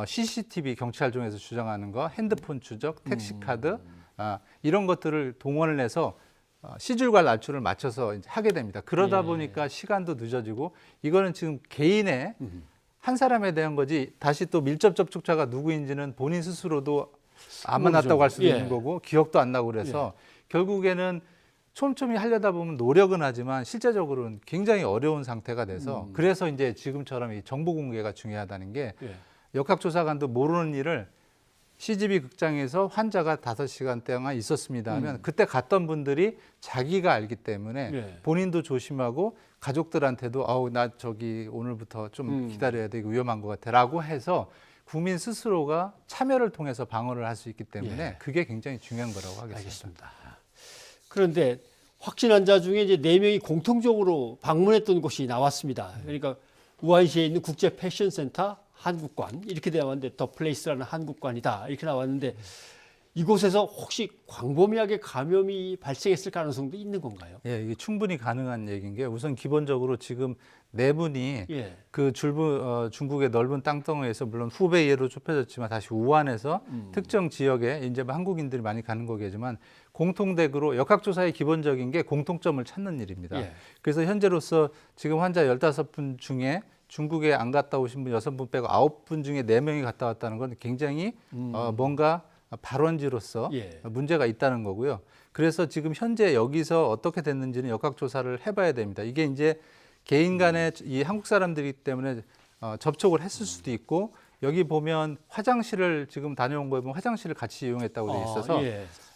CCTV 경찰청에서 주장하는 거, 핸드폰 추적, 택시카드 이런 것들을 동원을 해서 시줄과 날출을 맞춰서 이제 하게 됩니다. 그러다 보니까 시간도 늦어지고 이거는 지금 개인의 한 사람에 대한 거지 다시 또 밀접 접촉자가 누구인지는 본인 스스로도 안 만났다고 할 수도 있는 거고 기억도 안 나고 그래서 결국에는 촘촘히 하려다 보면 노력은 하지만 실제적으로는 굉장히 어려운 상태가 돼서 그래서 이제 지금처럼 이 정보 공개가 중요하다는 게 역학조사관도 모르는 일을 CGV 극장에서 환자가 5시간 동안 있었습니다 하면 그때 갔던 분들이 자기가 알기 때문에 본인도 조심하고 가족들한테도 나 저기 오늘부터 좀 기다려야 돼 이거 위험한 것 같아 라고 해서 국민 스스로가 참여를 통해서 방어를 할 수 있기 때문에 그게 굉장히 중요한 거라고 하겠습니다. 알겠습니다. 그런데 확진 환자 중에 이제 4명이 공통적으로 방문했던 곳이 나왔습니다. 그러니까 우한시에 있는 국제 패션센터 한국관 이렇게 나왔는데 더 플레이스라는 한국관이다 이렇게 나왔는데 이곳에서 혹시 광범위하게 감염이 발생했을 가능성도 있는 건가요? 이게 충분히 가능한 얘기인 게 우선 기본적으로 지금 4분이 그 중국의 넓은 땅덩어리에서 물론 후베이로 좁혀졌지만 다시 우한에서 특정 지역에 이제 한국인들이 많이 가는 거겠지만 공통되기로 역학조사의 기본적인 게 공통점을 찾는 일입니다. 그래서 현재로서 지금 환자 15분 중에 중국에 안 갔다 오신 분 6분 빼고 9분 중에 4명이 갔다 왔다는 건 굉장히 뭔가 발원지로서 문제가 있다는 거고요. 그래서 지금 현재 여기서 어떻게 됐는지는 역학조사를 해봐야 됩니다. 이게 이제 개인 간에 이 한국 사람들이기 때문에 접촉을 했을 수도 있고, 여기 보면 화장실을 지금 다녀온 거에 보면 화장실을 같이 이용했다고 돼 있어서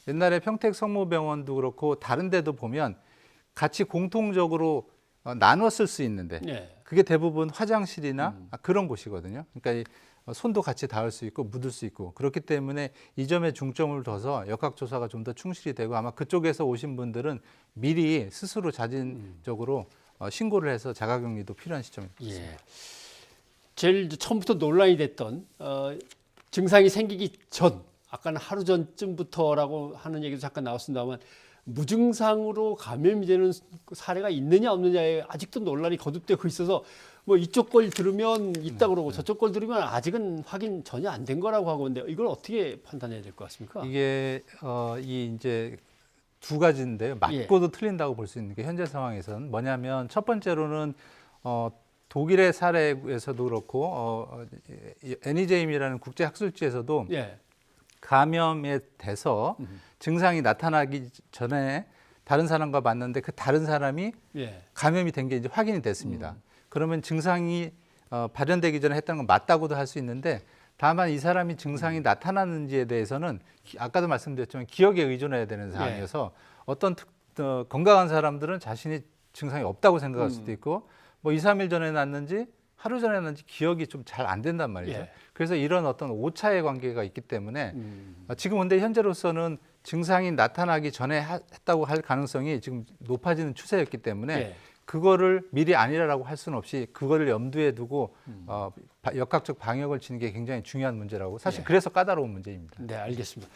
옛날에 평택 성모병원도 그렇고 다른 데도 보면 같이 공통적으로 나눴을 수 있는데 그게 대부분 화장실이나 그런 곳이거든요. 그러니까 손도 같이 닿을 수 있고 묻을 수 있고, 그렇기 때문에 이 점에 중점을 둬서 역학조사가 좀 더 충실히 되고, 아마 그쪽에서 오신 분들은 미리 스스로 자진적으로 신고를 해서 자가격리도 필요한 시점일 것 같습니다. 제일 처음부터 논란이 됐던 증상이 생기기 전, 아까는 하루 전쯤부터라고 하는 얘기도 잠깐 나왔습니다만, 무증상으로 감염이 되는 사례가 있느냐 없느냐에 아직도 논란이 거듭되고 있어서, 뭐 이쪽 걸 들으면 있다 그러고 저쪽 걸 들으면 아직은 확인 전혀 안 된 거라고 하고 있는데, 이걸 어떻게 판단해야 될 것 같습니까? 이게 이제 두 가지인데요. 맞고도 틀린다고 볼 수 있는 게 현재 상황에서는 뭐냐면, 첫 번째로는 독일의 사례에서도 그렇고 NEJM이라는 국제 학술지에서도 감염에 돼서 증상이 나타나기 전에 다른 사람과 만났는데 그 다른 사람이 감염이 된 게 이제 확인이 됐습니다. 그러면 증상이 발현되기 전에 했다는 건 맞다고도 할 수 있는데, 다만 이 사람이 증상이 나타나는지에 대해서는 아까도 말씀드렸지만 기억에 의존해야 되는 상황이어서 어떤 건강한 사람들은 자신이 증상이 없다고 생각할 수도 있고, 뭐 2, 3일 전에 났는지 하루 전에 났는지 기억이 좀 잘 안 된단 말이죠. 그래서 이런 어떤 오차의 관계가 있기 때문에 지금 근데 현재로서는 증상이 나타나기 전에 했다고 할 가능성이 지금 높아지는 추세였기 때문에 그거를 미리 아니라고 할 수는 없이 그거를 염두에 두고 역학적 방역을 치는 게 굉장히 중요한 문제라고, 사실 그래서 까다로운 문제입니다. 네, 알겠습니다.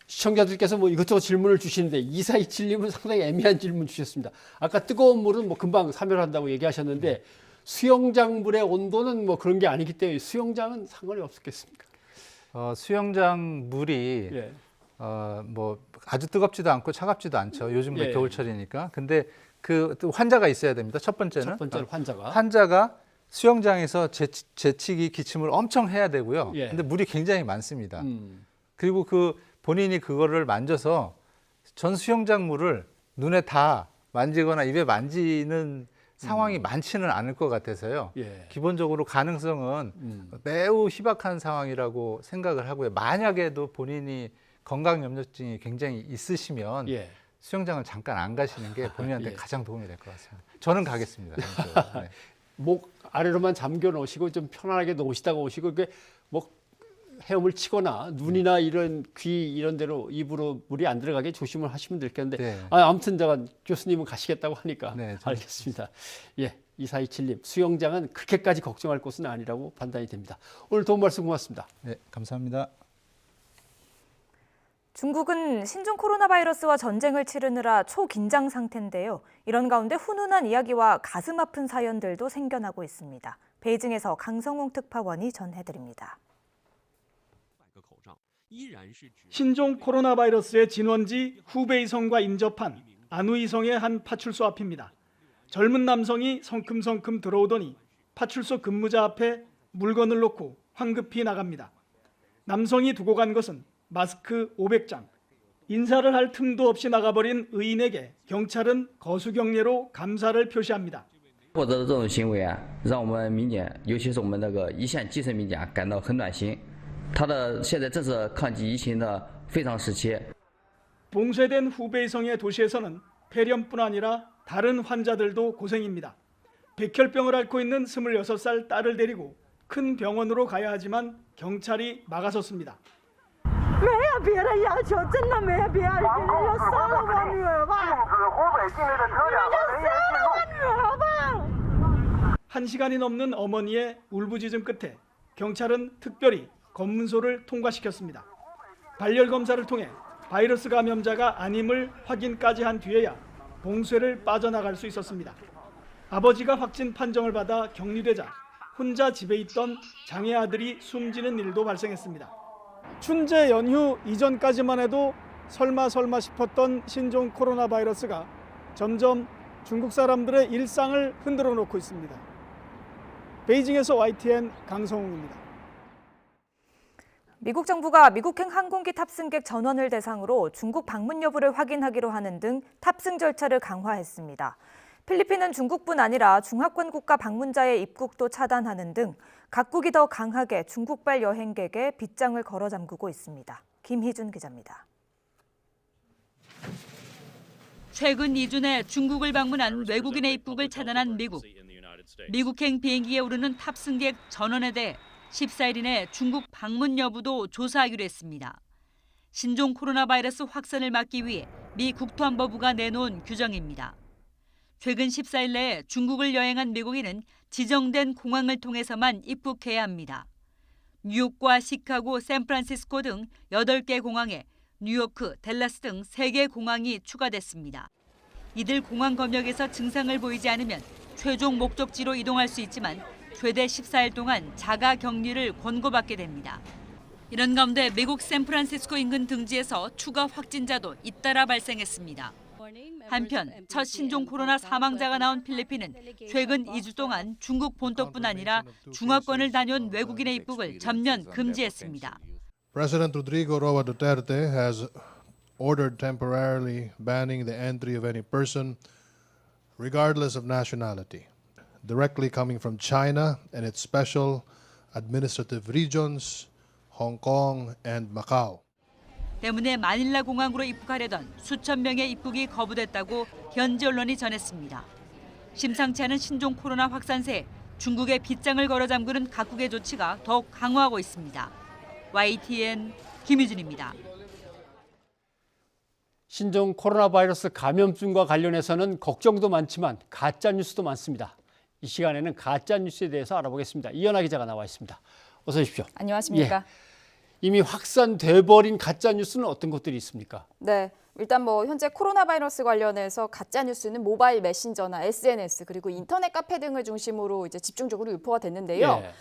시청자들께서 뭐 이것저것 질문을 주시는데 2427님은 상당히 애매한 질문 주셨습니다. 아까 뜨거운 물은 뭐 금방 사멸한다고 얘기하셨는데 수영장 물의 온도는 뭐 그런 게 아니기 때문에 수영장은 상관이 없었겠습니까? 수영장 물이 뭐 아주 뜨겁지도 않고 차갑지도 않죠. 요즘도 겨울철이니까. 근데 또 환자가 있어야 됩니다. 첫 번째는 환자가 수영장에서 재치기 기침을 엄청 해야 되고요. 근데 물이 굉장히 많습니다. 그리고 본인이 그거를 만져서 전 수영장 물을 눈에 다 만지거나 입에 만지는 상황이 많지는 않을 것 같아서요. 기본적으로 가능성은 매우 희박한 상황이라고 생각을 하고요. 만약에도 본인이 건강 염려증이 굉장히 있으시면 수영장을 잠깐 안 가시는 게 본인한테 가장 도움이 될 것 같습니다. 저는 가겠습니다. 네. 목 아래로만 잠겨 놓으시고 좀 편안하게 놓으시다가 오시고, 뭐 헤엄을 치거나 눈이나 이런 귀 이런 데로 입으로 물이 안 들어가게 조심을 하시면 되겠는데, 아무튼 교수님은 가시겠다고 하니까 알겠습니다. 2427님, 수영장은 그렇게까지 걱정할 곳은 아니라고 판단이 됩니다. 오늘 도움 말씀 고맙습니다. 네, 감사합니다. 중국은 신종 코로나 바이러스와 전쟁을 치르느라 초긴장 상태인데요. 이런 가운데 훈훈한 이야기와 가슴 아픈 사연들도 생겨나고 있습니다. 베이징에서 강성웅 특파원이 전해드립니다. 신종 코로나 바이러스의 진원지 후베이성과 인접한 안후이성의 한 파출소 앞입니다. 젊은 남성이 성큼성큼 들어오더니 파출소 근무자 앞에 물건을 놓고 황급히 나갑니다. 남성이 두고 간 것은 마스크 500장. 인사를 할 틈도 없이 나가버린 의인에게 경찰은 거수경례로 감사를 표시합니다. 获得的这种行为啊，让我们民警，尤其是我们那个一线基层民警感到很暖心。他的现在正是抗击疫情的非常时期。 봉쇄된 후베이성의 도시에서는 폐렴뿐 아니라 다른 환자들도 고생입니다. 백혈병을 앓고 있는 26살 딸을 데리고 큰 병원으로 가야 하지만 경찰이 막아섰습니다. 没有别的要求，真的没有别的，你就杀了我女儿吧！禁止湖北境内的车辆和人员进入。你就杀了我女儿吧！ 1시간이 넘는 어머니의 울부짖음 끝에 경찰은 특별히 검문소를 통과시켰습니다. 발열 검사를 통해 바이러스 감염자가 아님을 확인까지 한 뒤에야 봉쇄를 빠져나갈 수 있었습니다. 아버지가 확진 판정을 받아 격리되자 혼자 집에 있던 장애 아들이 숨지는 일도 발생했습니다. 춘제 연휴 이전까지만 해도 설마 싶었던 신종 코로나 바이러스가 점점 중국 사람들의 일상을 흔들어 놓고 있습니다. 베이징에서 YTN 강성웅입니다. 미국 정부가 미국행 항공기 탑승객 전원을 대상으로 중국 방문 여부를 확인하기로 하는 등 탑승 절차를 강화했습니다. 필리핀은 중국뿐 아니라 중하권 국가 방문자의 입국도 차단하는 등 각국이 더 강하게 중국발 여행객의 빗장을 걸어 잠그고 있습니다. 김희준 기자입니다. 최근 2주 내 중국을 방문한 외국인의 입국을 차단한 미국. 미국행 비행기에 오르는 탑승객 전원에 대해 14일 이내 중국 방문 여부도 조사하기로 했습니다. 신종 코로나 바이러스 확산을 막기 위해 미 국토안보부가 내놓은 규정입니다. 최근 14일 내에 중국을 여행한 미국인은 지정된 공항을 통해서만 입국해야 합니다. 뉴욕과 시카고, 샌프란시스코 등 8개 공항에 뉴요크, 댈러스 등 3개 공항이 추가됐습니다. 이들 공항 검역에서 증상을 보이지 않으면 최종 목적지로 이동할 수 있지만 최대 14일 동안 자가 격리를 권고받게 됩니다. 이런 가운데 미국 샌프란시스코 인근 등지에서 추가 확진자도 잇따라 발생했습니다. 한편 첫 신종 코로나 사망자가 나온 필리핀은 최근 2주 동안 중국 본토뿐 아니라 중화권을 다녀온 외국인의 입국을 전면 금지했습니다. President Rodrigo Roa Duterte has ordered temporarily banning the entry of any person, regardless of nationality, directly coming from China and its special administrative regions, Hong Kong and Macau. 때문에 마닐라 공항으로 입국하려던 수천 명의 입국이 거부됐다고 현지 언론이 전했습니다. 심상치 않은 신종 코로나 확산세에 중국의 빗장을 걸어 잠그는 각국의 조치가 더욱 강화하고 있습니다. YTN 김유진입니다. 신종 코로나 바이러스 감염증과 관련해서는 걱정도 많지만 가짜 뉴스도 많습니다. 이 시간에는 가짜 뉴스에 대해서 알아보겠습니다. 이현아 기자가 나와 있습니다. 어서 오십시오. 안녕하십니까? 예. 이미 확산돼 버린 가짜 뉴스는 어떤 것들이 있습니까? 네. 일단 현재 코로나 바이러스 관련해서 가짜 뉴스는 모바일 메신저나 SNS 그리고 인터넷 카페 등을 중심으로 이제 집중적으로 유포가 됐는데요. 예.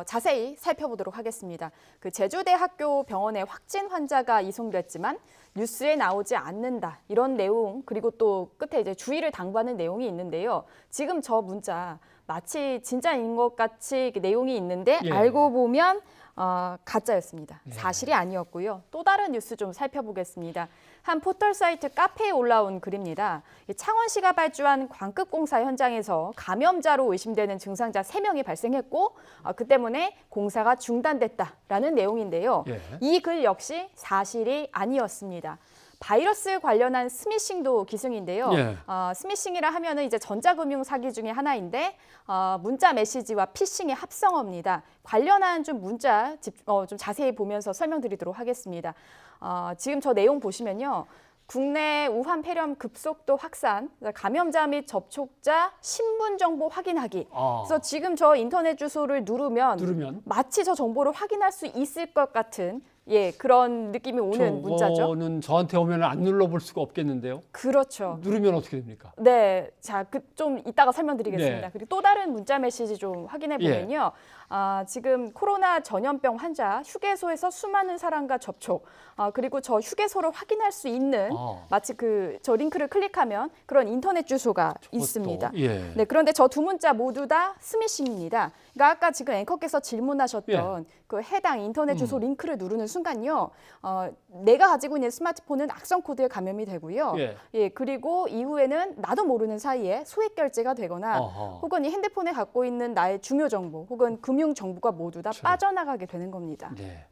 자세히 살펴보도록 하겠습니다. 그 제주대학교 병원에 확진 환자가 이송됐지만 뉴스에 나오지 않는다 이런 내용 그리고 또 끝에 이제 주의를 당부하는 내용이 있는데요. 지금 저 문자 마치 진짜인 것 같이 내용이 있는데 예. 알고 보면 가짜였습니다. 사실이 아니었고요. 또 다른 뉴스 좀 살펴보겠습니다. 한 포털 사이트 카페에 올라온 글입니다. 창원시가 발주한 광급공사 현장에서 감염자로 의심되는 증상자 3명이 발생했고 그 때문에 공사가 중단됐다라는 내용인데요. 예. 이 글 역시 사실이 아니었습니다. 바이러스 관련한 스미싱도 기승인데요. 예. 스미싱이라 하면은 이제 전자금융 사기 중에 하나인데 문자 메시지와 피싱의 합성어입니다. 관련한 좀 문자 좀 자세히 보면서 설명드리도록 하겠습니다. 지금 저 내용 보시면요. 국내 우한 폐렴 급속도 확산, 감염자 및 접촉자 신분 정보 확인하기. 그래서 지금 저 인터넷 주소를 누르면 마치 저 정보를 확인할 수 있을 것 같은 그런 느낌이 오는 문자죠. 저는 저한테 오면 안 눌러볼 수가 없겠는데요. 그렇죠. 누르면 어떻게 됩니까? 네, 자, 좀 이따가 설명드리겠습니다. 네. 그리고 또 다른 문자 메시지 좀 확인해 보면요. 지금 코로나 전염병 환자 휴게소에서 수많은 사람과 접촉, 그리고 저 휴게소를 확인할 수 있는 마치 저 링크를 클릭하면 그런 인터넷 주소가 있습니다. 예. 네, 그런데 저 두 문자 모두 다 스미싱입니다. 그러니까 아까 지금 앵커께서 질문하셨던 그 해당 인터넷 주소 링크를 누르는 순간요, 내가 가지고 있는 스마트폰은 악성 코드에 감염이 되고요. 그리고 이후에는 나도 모르는 사이에 소액 결제가 되거나 혹은 이 핸드폰에 갖고 있는 나의 중요 정보 혹은 금융 정보가 모두 다 빠져나가게 되는 겁니다. 네.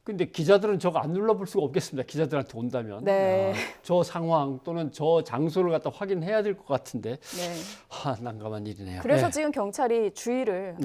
근데 기자들은 저거 안 눌러볼 수가 없겠습니다. 기자들한테 온다면. 네. 저 상황 또는 저 장소를 갖다 확인해야 될 것 같은데. 네. 난감한 일이네요. 그래서 지금 경찰이 주의를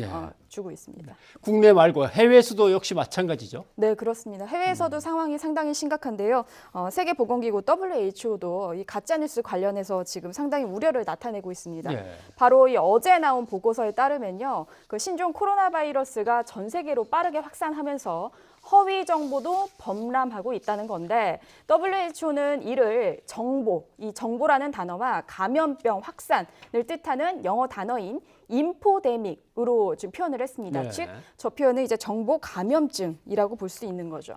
주고 있습니다. 국내 말고 해외에서도 역시 마찬가지죠? 네, 그렇습니다. 해외에서도 상황이 상당히 심각한데요. 세계보건기구 WHO도 이 가짜뉴스 관련해서 지금 상당히 우려를 나타내고 있습니다. 바로 이 어제 나온 보고서에 따르면요. 그 신종 코로나 바이러스가 전 세계로 빠르게 확산하면서 허위 정보도 범람하고 있다는 건데 WHO는 이를 정보, 이 정보라는 단어와 감염병 확산을 뜻하는 영어 단어인 인포데믹으로 좀 표현을 했습니다. 네. 즉, 저 표현은 이제 정보 감염증이라고 볼 수 있는 거죠.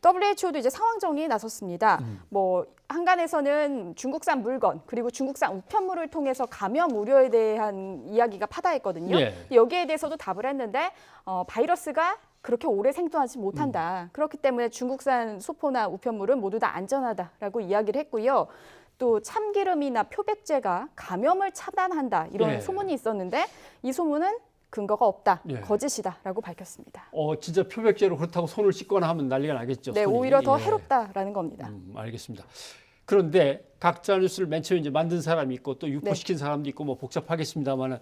WHO도 이제 상황 정리에 나섰습니다. 뭐 한간에서는 중국산 물건 그리고 중국산 우편물을 통해서 감염 우려에 대한 이야기가 파다했거든요. 예. 여기에 대해서도 답을 했는데 바이러스가 그렇게 오래 생존하지 못한다. 그렇기 때문에 중국산 소포나 우편물은 모두 다 안전하다라고 이야기를 했고요. 또 참기름이나 표백제가 감염을 차단한다 이런 예. 소문이 있었는데 이 소문은 근거가 없다, 예. 거짓이다라고 밝혔습니다. 진짜 표백제로 그렇다고 손을 씻거나 하면 난리가 나겠죠. 네, 손이. 오히려 더 예. 해롭다라는 겁니다. 알겠습니다. 그런데 가짜 뉴스를 맨 처음에 이제 만든 사람이 있고 또 유포시킨 사람도 있고 뭐 복잡하겠습니다만은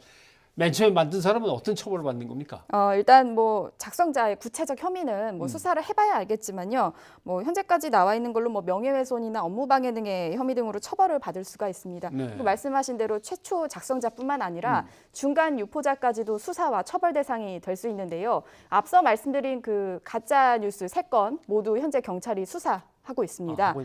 맨 처음에 만든 사람은 어떤 처벌을 받는 겁니까? 일단 뭐 작성자의 구체적 혐의는 뭐 수사를 해봐야 알겠지만요. 뭐 현재까지 나와 있는 걸로 뭐 명예훼손이나 업무방해 등의 혐의 등으로 처벌을 받을 수가 있습니다. 네. 그리고 말씀하신 대로 최초 작성자뿐만 아니라 중간 유포자까지도 수사와 처벌 대상이 될 수 있는데요. 앞서 말씀드린 그 가짜 뉴스 3건 모두 현재 경찰이 수사하고 있습니다.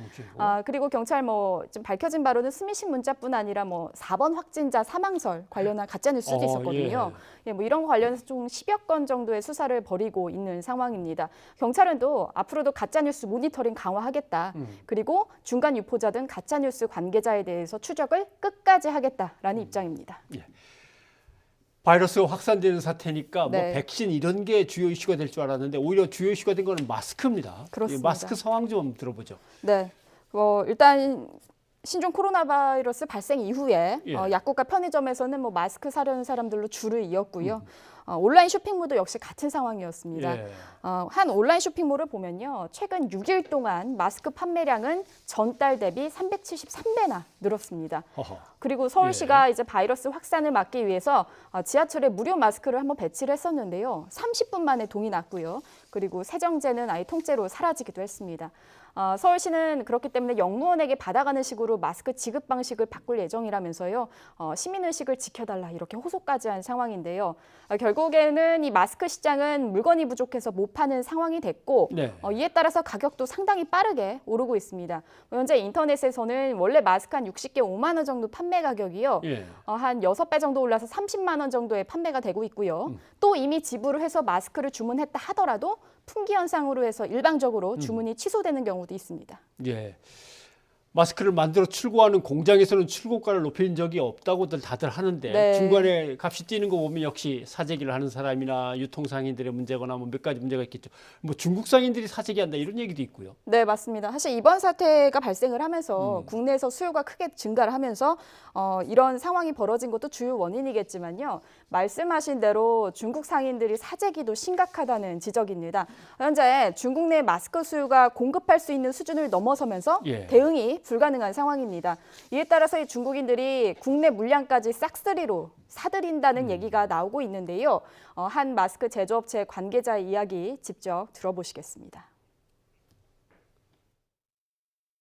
그리고 경찰 뭐 좀 밝혀진 바로는 스미싱 문자뿐 아니라 뭐 4번 확진자 사망설 관련한 가짜 뉴스도 있었거든요. 예, 뭐 이런 거 관련해서 총 10여 건 정도의 수사를 벌이고 있는 상황입니다. 경찰은 또 앞으로도 가짜 뉴스 모니터링 강화하겠다. 그리고 중간 유포자 등 가짜 뉴스 관계자에 대해서 추적을 끝까지 하겠다라는 입장입니다. 바이러스가 확산되는 사태니까 네. 뭐 백신 이런 게 주요 이슈가 될 줄 알았는데 오히려 주요 이슈가 된 거는 마스크입니다. 그렇습니다. 이 마스크 상황 좀 들어보죠. 네, 일단 신종 코로나 바이러스 발생 이후에 약국과 편의점에서는 뭐 마스크 사려는 사람들로 줄을 이었고요. 온라인 쇼핑몰도 역시 같은 상황이었습니다. 한 온라인 쇼핑몰을 보면요. 최근 6일 동안 마스크 판매량은 전달 대비 373배나 늘었습니다. 그리고 서울시가 이제 바이러스 확산을 막기 위해서 지하철에 무료 마스크를 한번 배치를 했었는데요. 30분 만에 동이 났고요. 그리고 세정제는 아예 통째로 사라지기도 했습니다. 서울시는 그렇기 때문에 영무원에게 받아가는 식으로 마스크 지급 방식을 바꿀 예정이라면서요. 시민의식을 지켜달라 이렇게 호소까지 한 상황인데요. 결국에는 이 마스크 시장은 물건이 부족해서 못 파는 상황이 됐고 이에 따라서 가격도 상당히 빠르게 오르고 있습니다. 현재 인터넷에서는 원래 마스크 한 60개 5만 원 정도 판매 가격이요. 한 6배 정도 올라서 30만 원 정도에 판매가 되고 있고요. 또 이미 지불을 해서 마스크를 주문했다 하더라도 품귀 현상으로 해서 일방적으로 주문이 취소되는 경우도 있습니다. 예. 마스크를 만들어 출고하는 공장에서는 출고가를 높인 적이 없다고들 다들 하는데 중간에 값이 뛰는 거 보면 역시 사재기를 하는 사람이나 유통상인들의 문제거나 뭐 몇 가지 문제가 있겠죠. 뭐 중국 상인들이 사재기한다 이런 얘기도 있고요. 네, 맞습니다. 사실 이번 사태가 발생을 하면서 국내에서 수요가 크게 증가를 하면서 이런 상황이 벌어진 것도 주요 원인이겠지만요. 말씀하신 대로 중국 상인들이 사재기도 심각하다는 지적입니다. 현재 중국 내 마스크 수요가 공급할 수 있는 수준을 넘어서면서 대응이 불가능한 상황입니다. 이에 따라서 이 중국인들이 국내 물량까지 싹쓸이로 사들인다는 얘기가 나오고 있는데요. 한 마스크 제조업체 관계자의 이야기 직접 들어보시겠습니다.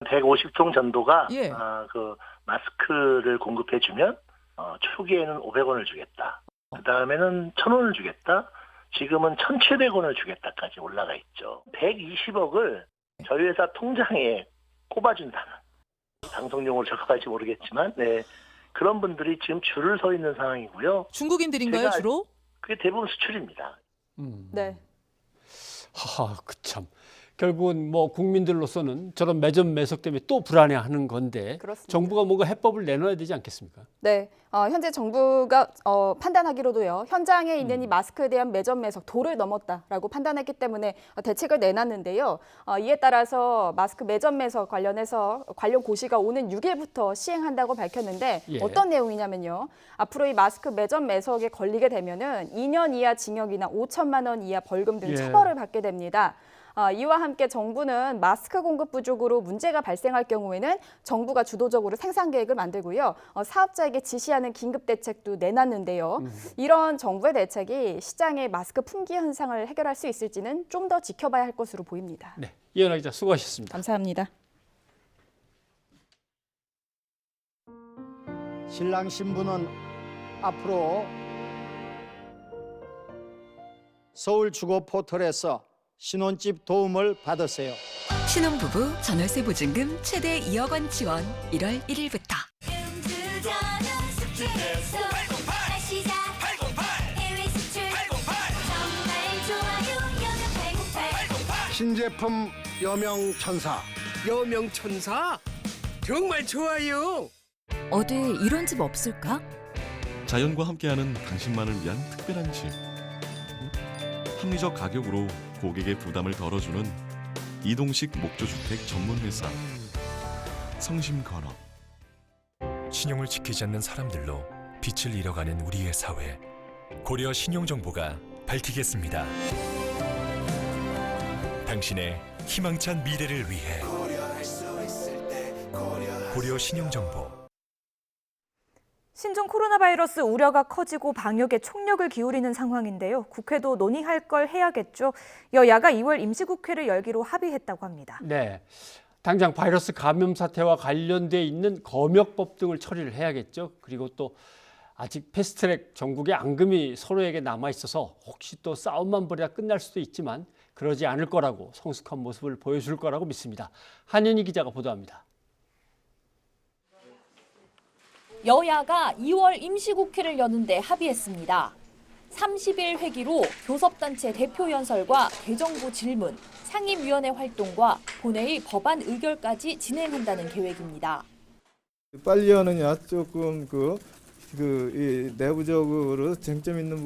150종 정도가 그 마스크를 공급해주면 초기에는 500원을 주겠다. 그 다음에는 1,000원을 주겠다. 지금은 1,700원을 주겠다까지 올라가 있죠. 120억을 저희 회사 통장에 꼽아준다는. 방송용으로 적합할지 모르겠지만 그런 분들이 지금 줄을 서 있는 상황이고요. 중국인들인가요, 주로? 그게 대부분 수출입니다. 네. 참. 결국은 뭐 국민들로서는 저런 매점 매석 때문에 또 불안해하는 건데 정부가 뭔가 해법을 내놔야 되지 않겠습니까? 네, 현재 정부가 판단하기로도요. 현장에 있는 이 마스크에 대한 매점 매석 도를 넘었다라고 판단했기 때문에 대책을 내놨는데요. 이에 따라서 마스크 매점 매석 관련해서 관련 고시가 오는 6일부터 시행한다고 밝혔는데 어떤 내용이냐면요. 앞으로 이 마스크 매점 매석에 걸리게 되면은 2년 이하 징역이나 5천만 원 이하 벌금 등 처벌을 받게 됩니다. 이와 함께 정부는 마스크 공급 부족으로 문제가 발생할 경우에는 정부가 주도적으로 생산 계획을 만들고요. 사업자에게 지시하는 긴급 대책도 내놨는데요. 이런 정부의 대책이 시장의 마스크 품귀 현상을 해결할 수 있을지는 좀 더 지켜봐야 할 것으로 보입니다. 네, 이현아 기자 수고하셨습니다. 감사합니다. 신랑 신부는 앞으로 서울 주거 포털에서 신혼집 도움을 받으세요. 신혼부부 전월세 보증금 최대 2억 원 지원 1월 1일부터. 신제품 여명천사. 여명천사? 정말 좋아요. 어디 이런 집 없을까? 자연과 함께하는 당신만을 위한 특별한 집. 합리적 가격으로 고객의 부담을 덜어주는 이동식 목조주택 전문회사 성심건업. 신용을 지키지 않는 사람들로 빛을 잃어가는 우리의 사회. 고려 신용정보가 밝히겠습니다. 당신의 희망찬 미래를 위해 고려 신용정보. 신종 코로나 바이러스 우려가 커지고 방역에 총력을 기울이는 상황인데요. 국회도 논의할 걸 해야겠죠. 여야가 2월 임시국회를 열기로 합의했다고 합니다. 네, 당장 바이러스 감염 사태와 관련돼 있는 검역법 등을 처리를 해야겠죠. 그리고 또 아직 패스트트랙 전국의 앙금이 서로에게 남아 있어서 혹시 또 싸움만 벌이다 끝날 수도 있지만 그러지 않을 거라고 성숙한 모습을 보여줄 거라고 믿습니다. 한윤희 기자가 보도합니다. 여야가 2월 임시국회를 여는데 합의했습니다. 30일 회기로 교섭단체 대표 연설과 대정부 질문, 상임위원회 활동과 본회의 법안 의결까지 진행한다는 계획입니다. 빨리 하느냐 조금 내부적으로 쟁점 있는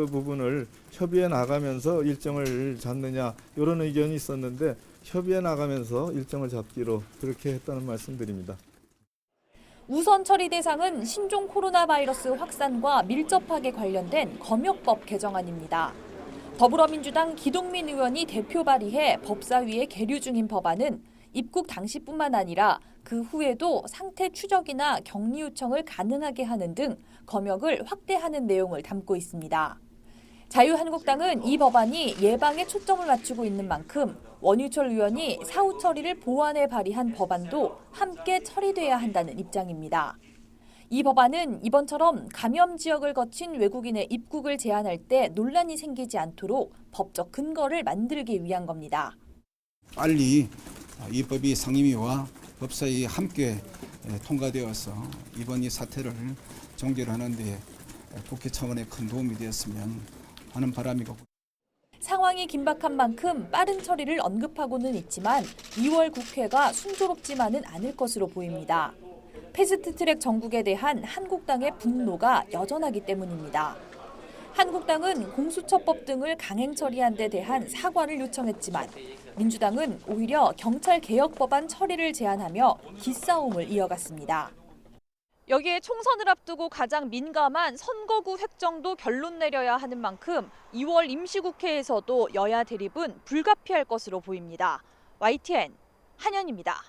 부분을 협의해 나가면서 일정을 잡느냐 이런 의견이 있었는데 협의해 나가면서 일정을 잡기로 그렇게 했다는 말씀드립니다. 우선 처리 대상은 신종 코로나 바이러스 확산과 밀접하게 관련된 검역법 개정안입니다. 더불어민주당 기동민 의원이 대표 발의해 법사위에 계류 중인 법안은 입국 당시뿐만 아니라 그 후에도 상태 추적이나 격리 요청을 가능하게 하는 등 검역을 확대하는 내용을 담고 있습니다. 자유한국당은 이 법안이 예방에 초점을 맞추고 있는 만큼 원유철 의원이 사후 처리를 보완해 발의한 법안도 함께 처리돼야 한다는 입장입니다. 이 법안은 이번처럼 감염 지역을 거친 외국인의 입국을 제한할 때 논란이 생기지 않도록 법적 근거를 만들기 위한 겁니다. 빨리 이 법이 상임위와 법사위 함께 통과되어서 이번 이 사태를 종결하는 데 국회 차원의 큰 도움이 되었으면 하는 바람이고. 상황이 긴박한 만큼 빠른 처리를 언급하고는 있지만 2월 국회가 순조롭지만은 않을 것으로 보입니다. 패스트트랙 정국에 대한 한국당의 분노가 여전하기 때문입니다. 한국당은 공수처법 등을 강행 처리한 데 대한 사과를 요청했지만 민주당은 오히려 경찰개혁법안 처리를 제안하며 기싸움을 이어갔습니다. 여기에 총선을 앞두고 가장 민감한 선거구 획정도 결론 내려야 하는 만큼 2월 임시국회에서도 여야 대립은 불가피할 것으로 보입니다. YTN 한연입니다.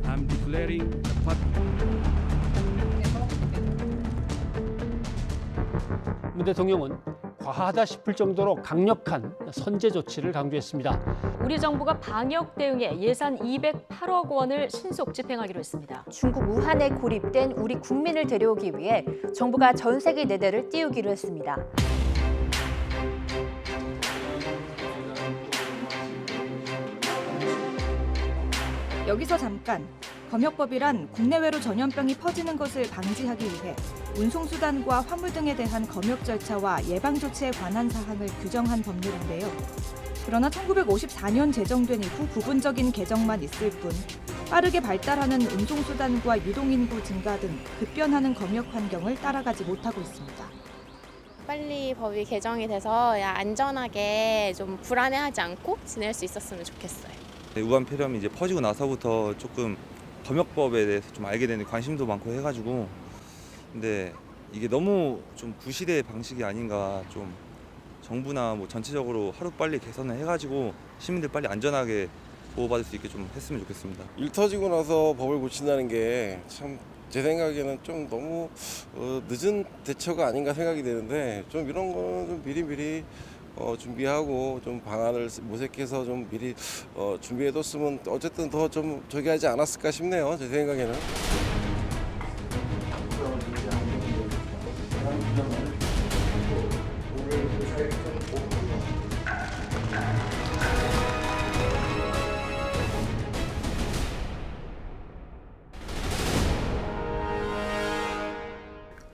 I'm declaring 문 대통령은 과하다 싶을 정도로 강력한 선제 조치를 강조했습니다. 우리 정부가 방역 대응에 예산 208억 원을 신속 집행하기로 했습니다. 중국 우한에 고립된 우리 국민을 데려오기 위해 정부가 전세기 4대를 띄우기로 했습니다. 여기서 잠깐. 검역법이란 국내외로 전염병이 퍼지는 것을 방지하기 위해 운송수단과 화물 등에 대한 검역 절차와 예방 조치에 관한 사항을 규정한 법률인데요. 그러나 1954년 제정된 이후 부분적인 개정만 있을 뿐 빠르게 발달하는 운송수단과 유동인구 증가 등 급변하는 검역 환경을 따라가지 못하고 있습니다. 빨리 법이 개정이 돼서 안전하게 좀 불안해하지 않고 지낼 수 있었으면 좋겠어요. 우한 폐렴이 이제 퍼지고 나서부터 조금 검역법에 대해서 좀 알게 되는 관심도 많고 해가지고 근데 이게 너무 좀 구시대의 방식이 아닌가 좀 정부나 뭐 전체적으로 하루빨리 개선을 해가지고 시민들 빨리 안전하게 보호받을 수 있게 좀 했으면 좋겠습니다. 일 터지고 나서 법을 고친다는 게 참 제 생각에는 좀 너무 늦은 대처가 아닌가 생각이 되는데 좀 이런 거는 좀 미리미리 준비하고 좀 방안을 모색해서 좀 미리 준비해뒀으면 어쨌든 더 좀 저기 하지 않았을까 싶네요. 제 생각에는.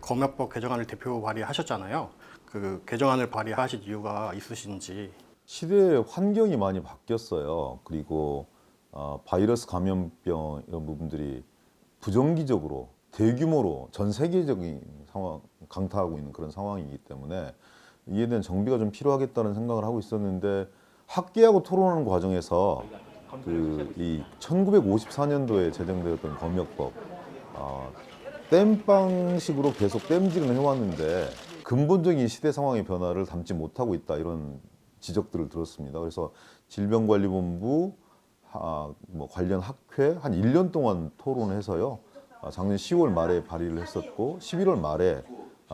검역법 개정안을 대표 발의하셨잖아요. 그 개정안을 발의하실 이유가 있으신지. 시대의 환경이 많이 바뀌었어요. 그리고 바이러스 감염병 이런 부분들이 부정기적으로 대규모로 전 세계적인 상황 강타하고 있는 그런 상황이기 때문에 이에 대한 정비가 좀 필요하겠다는 생각을 하고 있었는데 학계하고 토론하는 과정에서 이 1954년도에 제정되었던 검역법 땜빵식으로 계속 땜질은 해왔는데 근본적인 시대 상황의 변화를 담지 못하고 있다 이런 지적들을 들었습니다. 그래서 질병관리본부 관련 학회 한 1년 동안 토론해서요. 작년 10월 말에 발의를 했었고 11월 말에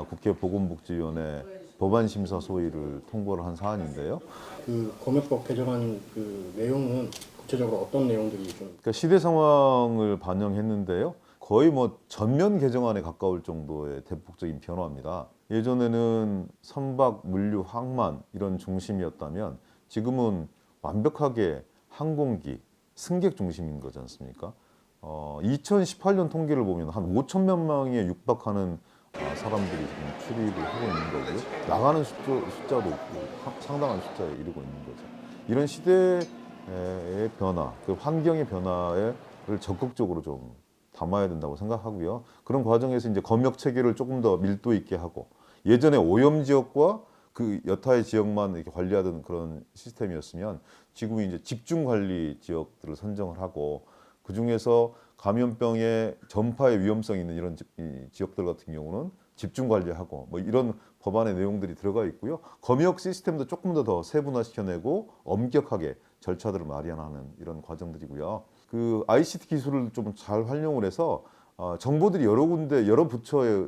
국회 보건복지위원회 법안심사 소위를 통보를 한 사안인데요. 그 검역법 개정안 그 내용은 구체적으로 어떤 내용들이 좀? 그러니까 시대 상황을 반영했는데요. 거의 뭐 전면 개정안에 가까울 정도의 대폭적인 변화입니다. 예전에는 선박, 물류, 항만 이런 중심이었다면 지금은 완벽하게 항공기, 승객 중심인 거지 않습니까? 2018년 통계를 보면 한 5천만 명에 육박하는 사람들이 지금 출입을 하고 있는 거고요. 나가는 숫자도 상당한 숫자에 이르고 있는 거죠. 이런 시대의 변화, 그 환경의 변화를 적극적으로 좀 담아야 된다고 생각하고요. 그런 과정에서 이제 검역 체계를 조금 더 밀도 있게 하고 예전에 오염 지역과 그 여타의 지역만 이렇게 관리하던 그런 시스템이었으면 지금은 이제 집중 관리 지역들을 선정을 하고 그 중에서 감염병의 전파의 위험성이 있는 이런 지역들 같은 경우는 집중 관리하고 뭐 이런 법안의 내용들이 들어가 있고요. 검역 시스템도 조금 더 세분화시켜내고 엄격하게 절차들을 마련하는 이런 과정들이고요. 그 ICT 기술을 좀 잘 활용을 해서 정보들이 여러 군데 여러 부처에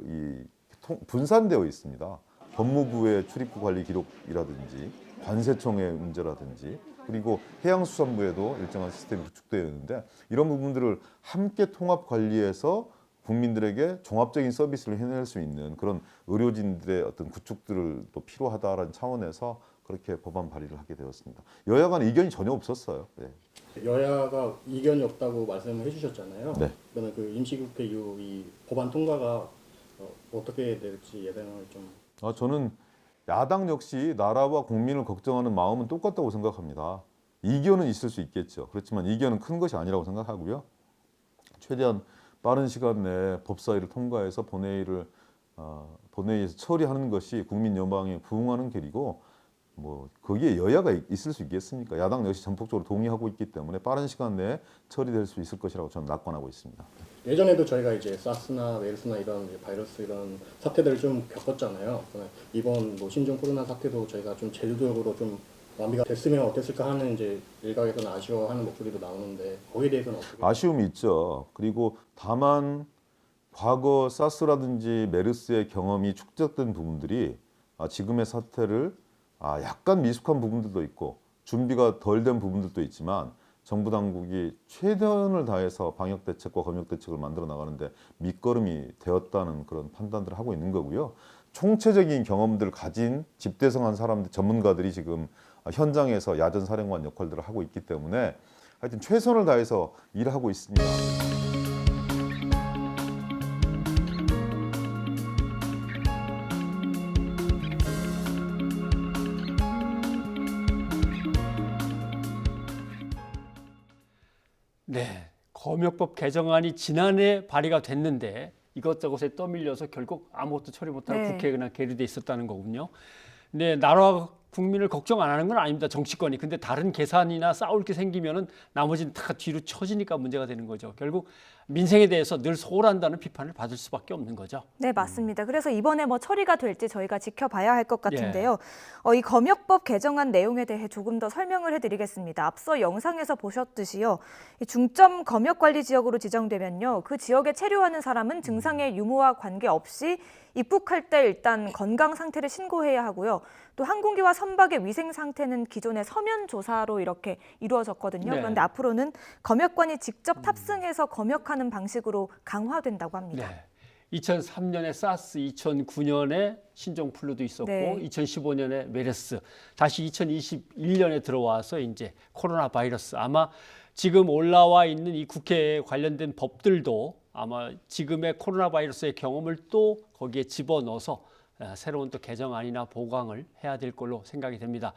분산되어 있습니다. 법무부의 출입국 관리 기록이라든지 관세청의 문제라든지 그리고 해양수산부에도 일정한 시스템이 구축되어 있는데 이런 부분들을 함께 통합 관리해서 국민들에게 종합적인 서비스를 해낼 수 있는 그런 의료진들의 어떤 구축들을 또 필요하다라는 차원에서 그렇게 법안 발의를 하게 되었습니다. 여야 간 의견이 전혀 없었어요. 네. 여야가 이견이 없다고 말씀을 해주셨잖아요. 네. 그러면 그 임시국회 이후 이 법안 통과가 어떻게 될지 예상을 좀. 저는 야당 역시 나라와 국민을 걱정하는 마음은 똑같다고 생각합니다. 이견은 있을 수 있겠죠. 그렇지만 이견은 큰 것이 아니라고 생각하고요. 최대한 빠른 시간 내에 법사위를 통과해서 본회의에서 처리하는 것이 국민 여망에 부응하는 길이고 뭐 거기에 여야가 있을 수 있겠습니까? 야당 역시 전폭적으로 동의하고 있기 때문에 빠른 시간 내에 처리될 수 있을 것이라고 저는 낙관하고 있습니다. 예전에도 저희가 이제 사스나 메르스나 이런 바이러스 이런 사태들을 좀 겪었잖아요. 이번 뭐 신종 코로나 사태도 저희가 좀 제도적으로 좀 완비가 됐으면 어땠을까 하는 이제 일각에서는 아쉬워하는 목소리도 나오는데 거기에 대해서는 어떻게? 아쉬움이 있죠. 그리고 다만 과거 사스라든지 메르스의 경험이 축적된 부분들이 지금의 사태를 약간 미숙한 부분들도 있고 준비가 덜 된 부분들도 있지만 정부 당국이 최선을 다해서 방역 대책과 검역 대책을 만들어 나가는데 밑거름이 되었다는 그런 판단들을 하고 있는 거고요. 총체적인 경험들을 가진 집대성한 사람들, 전문가들이 지금 현장에서 야전 사령관 역할들을 하고 있기 때문에 하여튼 최선을 다해서 일하고 있습니다. 네, 검역법 개정안이 지난해 발의가 됐는데 이것저것에 떠밀려서 결국 아무것도 처리 못하고 국회에 그냥 계류돼 있었다는 거군요. 근데 나라와 국민을 걱정 안 하는 건 아닙니다. 정치권이. 근데 다른 계산이나 싸울 게 생기면은 나머지는 다 뒤로 쳐지니까 문제가 되는 거죠. 결국 민생에 대해서 늘 소홀한다는 비판을 받을 수밖에 없는 거죠. 네, 맞습니다. 그래서 이번에 뭐 처리가 될지 저희가 지켜봐야 할 것 같은데요. 이 검역법 개정안 내용에 대해 조금 더 설명을 해드리겠습니다. 앞서 영상에서 보셨듯이요. 이 중점 검역 관리 지역으로 지정되면요. 그 지역에 체류하는 사람은 증상의 유무와 관계없이 입국할 때 일단 건강 상태를 신고해야 하고요. 또 항공기와 선박의 위생 상태는 기존의 서면 조사로 이렇게 이루어졌거든요. 네. 그런데 앞으로는 검역관이 직접 탑승해서 검역하는 방식으로 강화된다고 합니다. 네. 2003년에 사스, 2009년에 신종플루도 있었고, 네. 2015년에 메르스, 다시 2021년에 들어와서 이제 코로나 바이러스. 아마 지금 올라와 있는 이 국회에 관련된 법들도 아마 지금의 코로나 바이러스의 경험을 또 거기에 집어넣어서 새로운 또 개정안이나 보강을 해야 될 걸로 생각이 됩니다.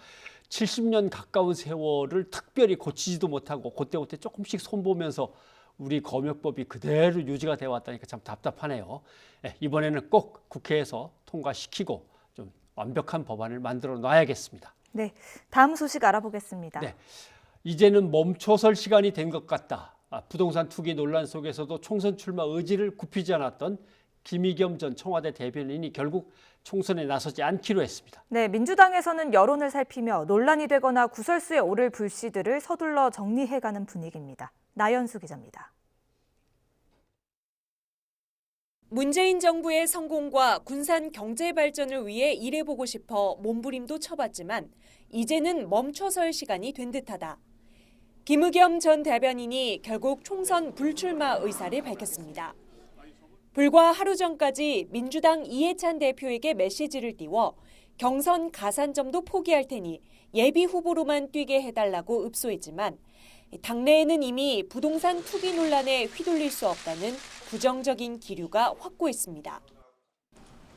70년 가까운 세월을 특별히 고치지도 못하고 그때그때 조금씩 손보면서 우리 검역법이 그대로 유지가 되어 왔다니까 참 답답하네요. 이번에는 꼭 국회에서 통과시키고 좀 완벽한 법안을 만들어 놔야겠습니다. 네, 다음 소식 알아보겠습니다. 네, 이제는 멈춰설 시간이 된 것 같다. 부동산 투기 논란 속에서도 총선 출마 의지를 굽히지 않았던 김의겸 전 청와대 대변인이 결국 총선에 나서지 않기로 했습니다. 네, 민주당에서는 여론을 살피며 논란이 되거나 구설수에 오를 불씨들을 서둘러 정리해가는 분위기입니다. 나연수 기자입니다. 문재인 정부의 성공과 군산 경제 발전을 위해 일해보고 싶어 몸부림도 쳐봤지만 이제는 멈춰설 시간이 된 듯하다. 김의겸 전 대변인이 결국 총선 불출마 의사를 밝혔습니다. 불과 하루 전까지 민주당 이해찬 대표에게 메시지를 띄워 경선 가산점도 포기할 테니 예비 후보로만 뛰게 해달라고 읍소했지만 당내에는 이미 부동산 투기 논란에 휘둘릴 수 없다는 부정적인 기류가 확고했습니다.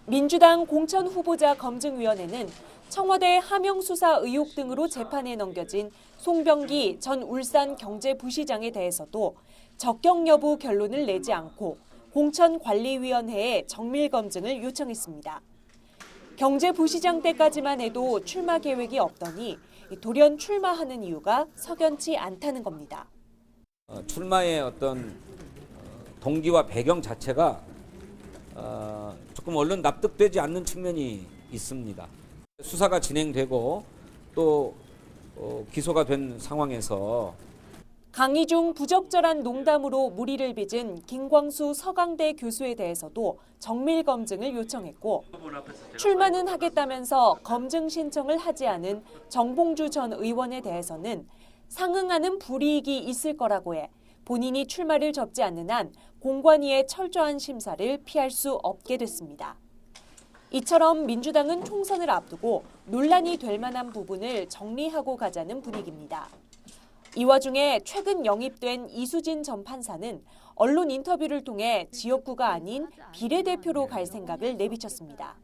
민주당 공천 후보자 검증위원회는 청와대 하명 수사 의혹 등으로 재판에 넘겨진 송병기 전 울산경제부시장에 대해서도 적격 여부 결론을 내지 않고 공천관리위원회에 정밀 검증을 요청했습니다. 경제부시장 때까지만 해도 출마 계획이 없더니 돌연 출마하는 이유가 석연치 않다는 겁니다. 출마의 어떤 동기와 배경 자체가 조금 얼른 납득되지 않는 측면이 있습니다. 수사가 진행되고 또 기소가 된 상황에서 강의 중 부적절한 농담으로 물의를 빚은 김광수 서강대 교수에 대해서도 정밀 검증을 요청했고 출마는 하겠다면서 검증 신청을 하지 않은 정봉주 전 의원에 대해서는 상응하는 불이익이 있을 거라고 해 본인이 출마를 접지 않는 한 공관위의 철저한 심사를 피할 수 없게 됐습니다. 이처럼 민주당은 총선을 앞두고 논란이 될 만한 부분을 정리하고 가자는 분위기입니다. 이 와중에 최근 영입된 이수진 전 판사는 언론 인터뷰를 통해 지역구가 아닌 비례대표로 갈 생각을 내비쳤습니다.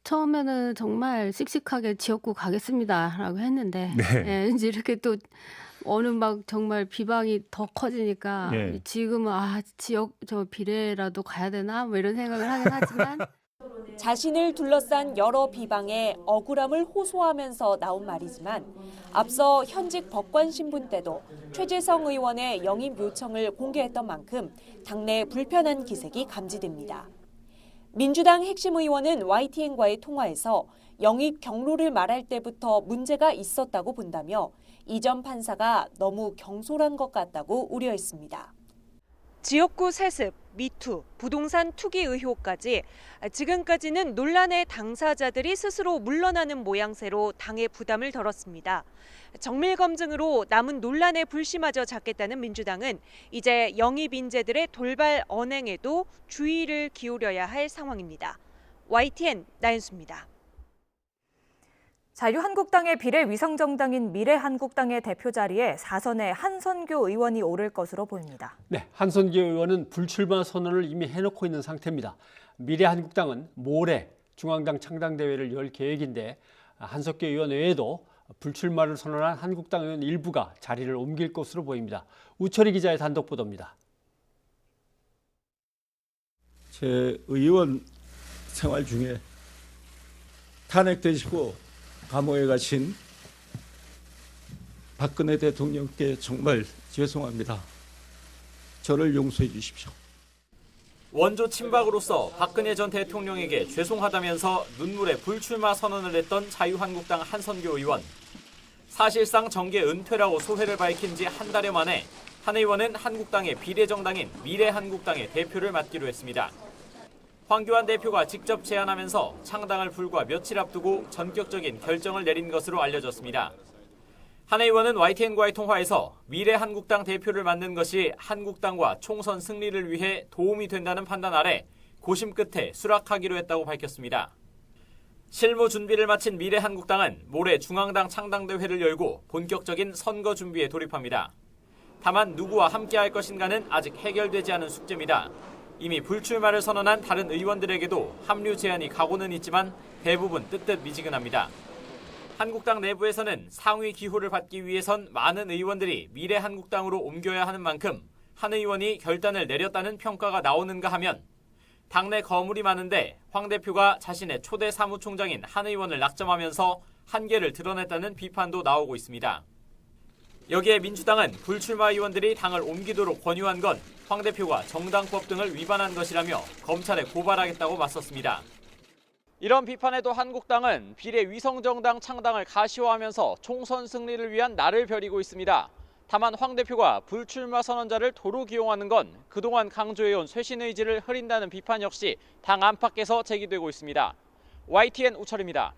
처음에는 정말 씩씩하게 지역구 가겠습니다라고 했는데 네. 이제 이렇게 또 어느 막 정말 비방이 더 커지니까 지금은 지역 저 비례라도 가야 되나 뭐 이런 생각을 하긴 하지만 자신을 둘러싼 여러 비방에 억울함을 호소하면서 나온 말이지만 앞서 현직 법관 신분 때도 최재성 의원의 영입 요청을 공개했던 만큼 당내 불편한 기색이 감지됩니다. 민주당 핵심 의원은 YTN과의 통화에서 영입 경로를 말할 때부터 문제가 있었다고 본다며 이 전 판사가 너무 경솔한 것 같다고 우려했습니다. 지역구 세습, 미투, 부동산 투기 의혹까지 지금까지는 논란의 당사자들이 스스로 물러나는 모양새로 당에 부담을 덜었습니다. 정밀 검증으로 남은 논란의 불씨마저 잡겠다는 민주당은 이제 영입 인재들의 돌발 언행에도 주의를 기울여야 할 상황입니다. YTN 나연수입니다. 자유한국당의 비례위성정당인 미래한국당의 대표 자리에 4선의 한선교 의원이 오를 것으로 보입니다. 네, 한선교 의원은 불출마 선언을 이미 해놓고 있는 상태입니다. 미래한국당은 모레 중앙당 창당대회를 열 계획인데 한석규 의원 외에도 불출마를 선언한 한국당 의원 일부가 자리를 옮길 것으로 보입니다. 우철희 기자의 단독 보도입니다. 제 의원 생활 중에 탄핵되시고 감옥에 가신 박근혜 대통령께 정말 죄송합니다. 저를 용서해 주십시오. 원조 친박으로서 박근혜 전 대통령에게 죄송하다면서 눈물의 불출마 선언을 했던 자유한국당 한선교 의원. 사실상 정계 은퇴라고 소회를 밝힌 지 한 달여 만에 한 의원은 한국당의 비례정당인 미래한국당의 대표를 맡기로 했습니다. 황교안 대표가 직접 제안하면서 창당을 불과 며칠 앞두고 전격적인 결정을 내린 것으로 알려졌습니다. 한 의원은 YTN과의 통화에서 미래한국당 대표를 맡는 것이 한국당과 총선 승리를 위해 도움이 된다는 판단 아래 고심 끝에 수락하기로 했다고 밝혔습니다. 실무 준비를 마친 미래한국당은 모레 중앙당 창당대회를 열고 본격적인 선거 준비에 돌입합니다. 다만 누구와 함께할 것인가는 아직 해결되지 않은 숙제입니다. 이미 불출마를 선언한 다른 의원들에게도 합류 제안이 가고는 있지만 대부분 뜨뜻미지근합니다. 한국당 내부에서는 상위 기호를 받기 위해선 많은 의원들이 미래한국당으로 옮겨야 하는 만큼 한 의원이 결단을 내렸다는 평가가 나오는가 하면 당내 거물이 많은데 황 대표가 자신의 초대 사무총장인 한 의원을 낙점하면서 한계를 드러냈다는 비판도 나오고 있습니다. 여기에 민주당은 불출마 의원들이 당을 옮기도록 권유한 건 황 대표가 정당법 등을 위반한 것이라며 검찰에 고발하겠다고 맞섰습니다. 이런 비판에도 한국당은 비례 위성정당 창당을 가시화하면서 총선 승리를 위한 날을 벼리고 있습니다. 다만 황 대표가 불출마 선언자를 도로 기용하는 건 그동안 강조해온 쇄신 의지를 흐린다는 비판 역시 당 안팎에서 제기되고 있습니다. YTN 우철입니다.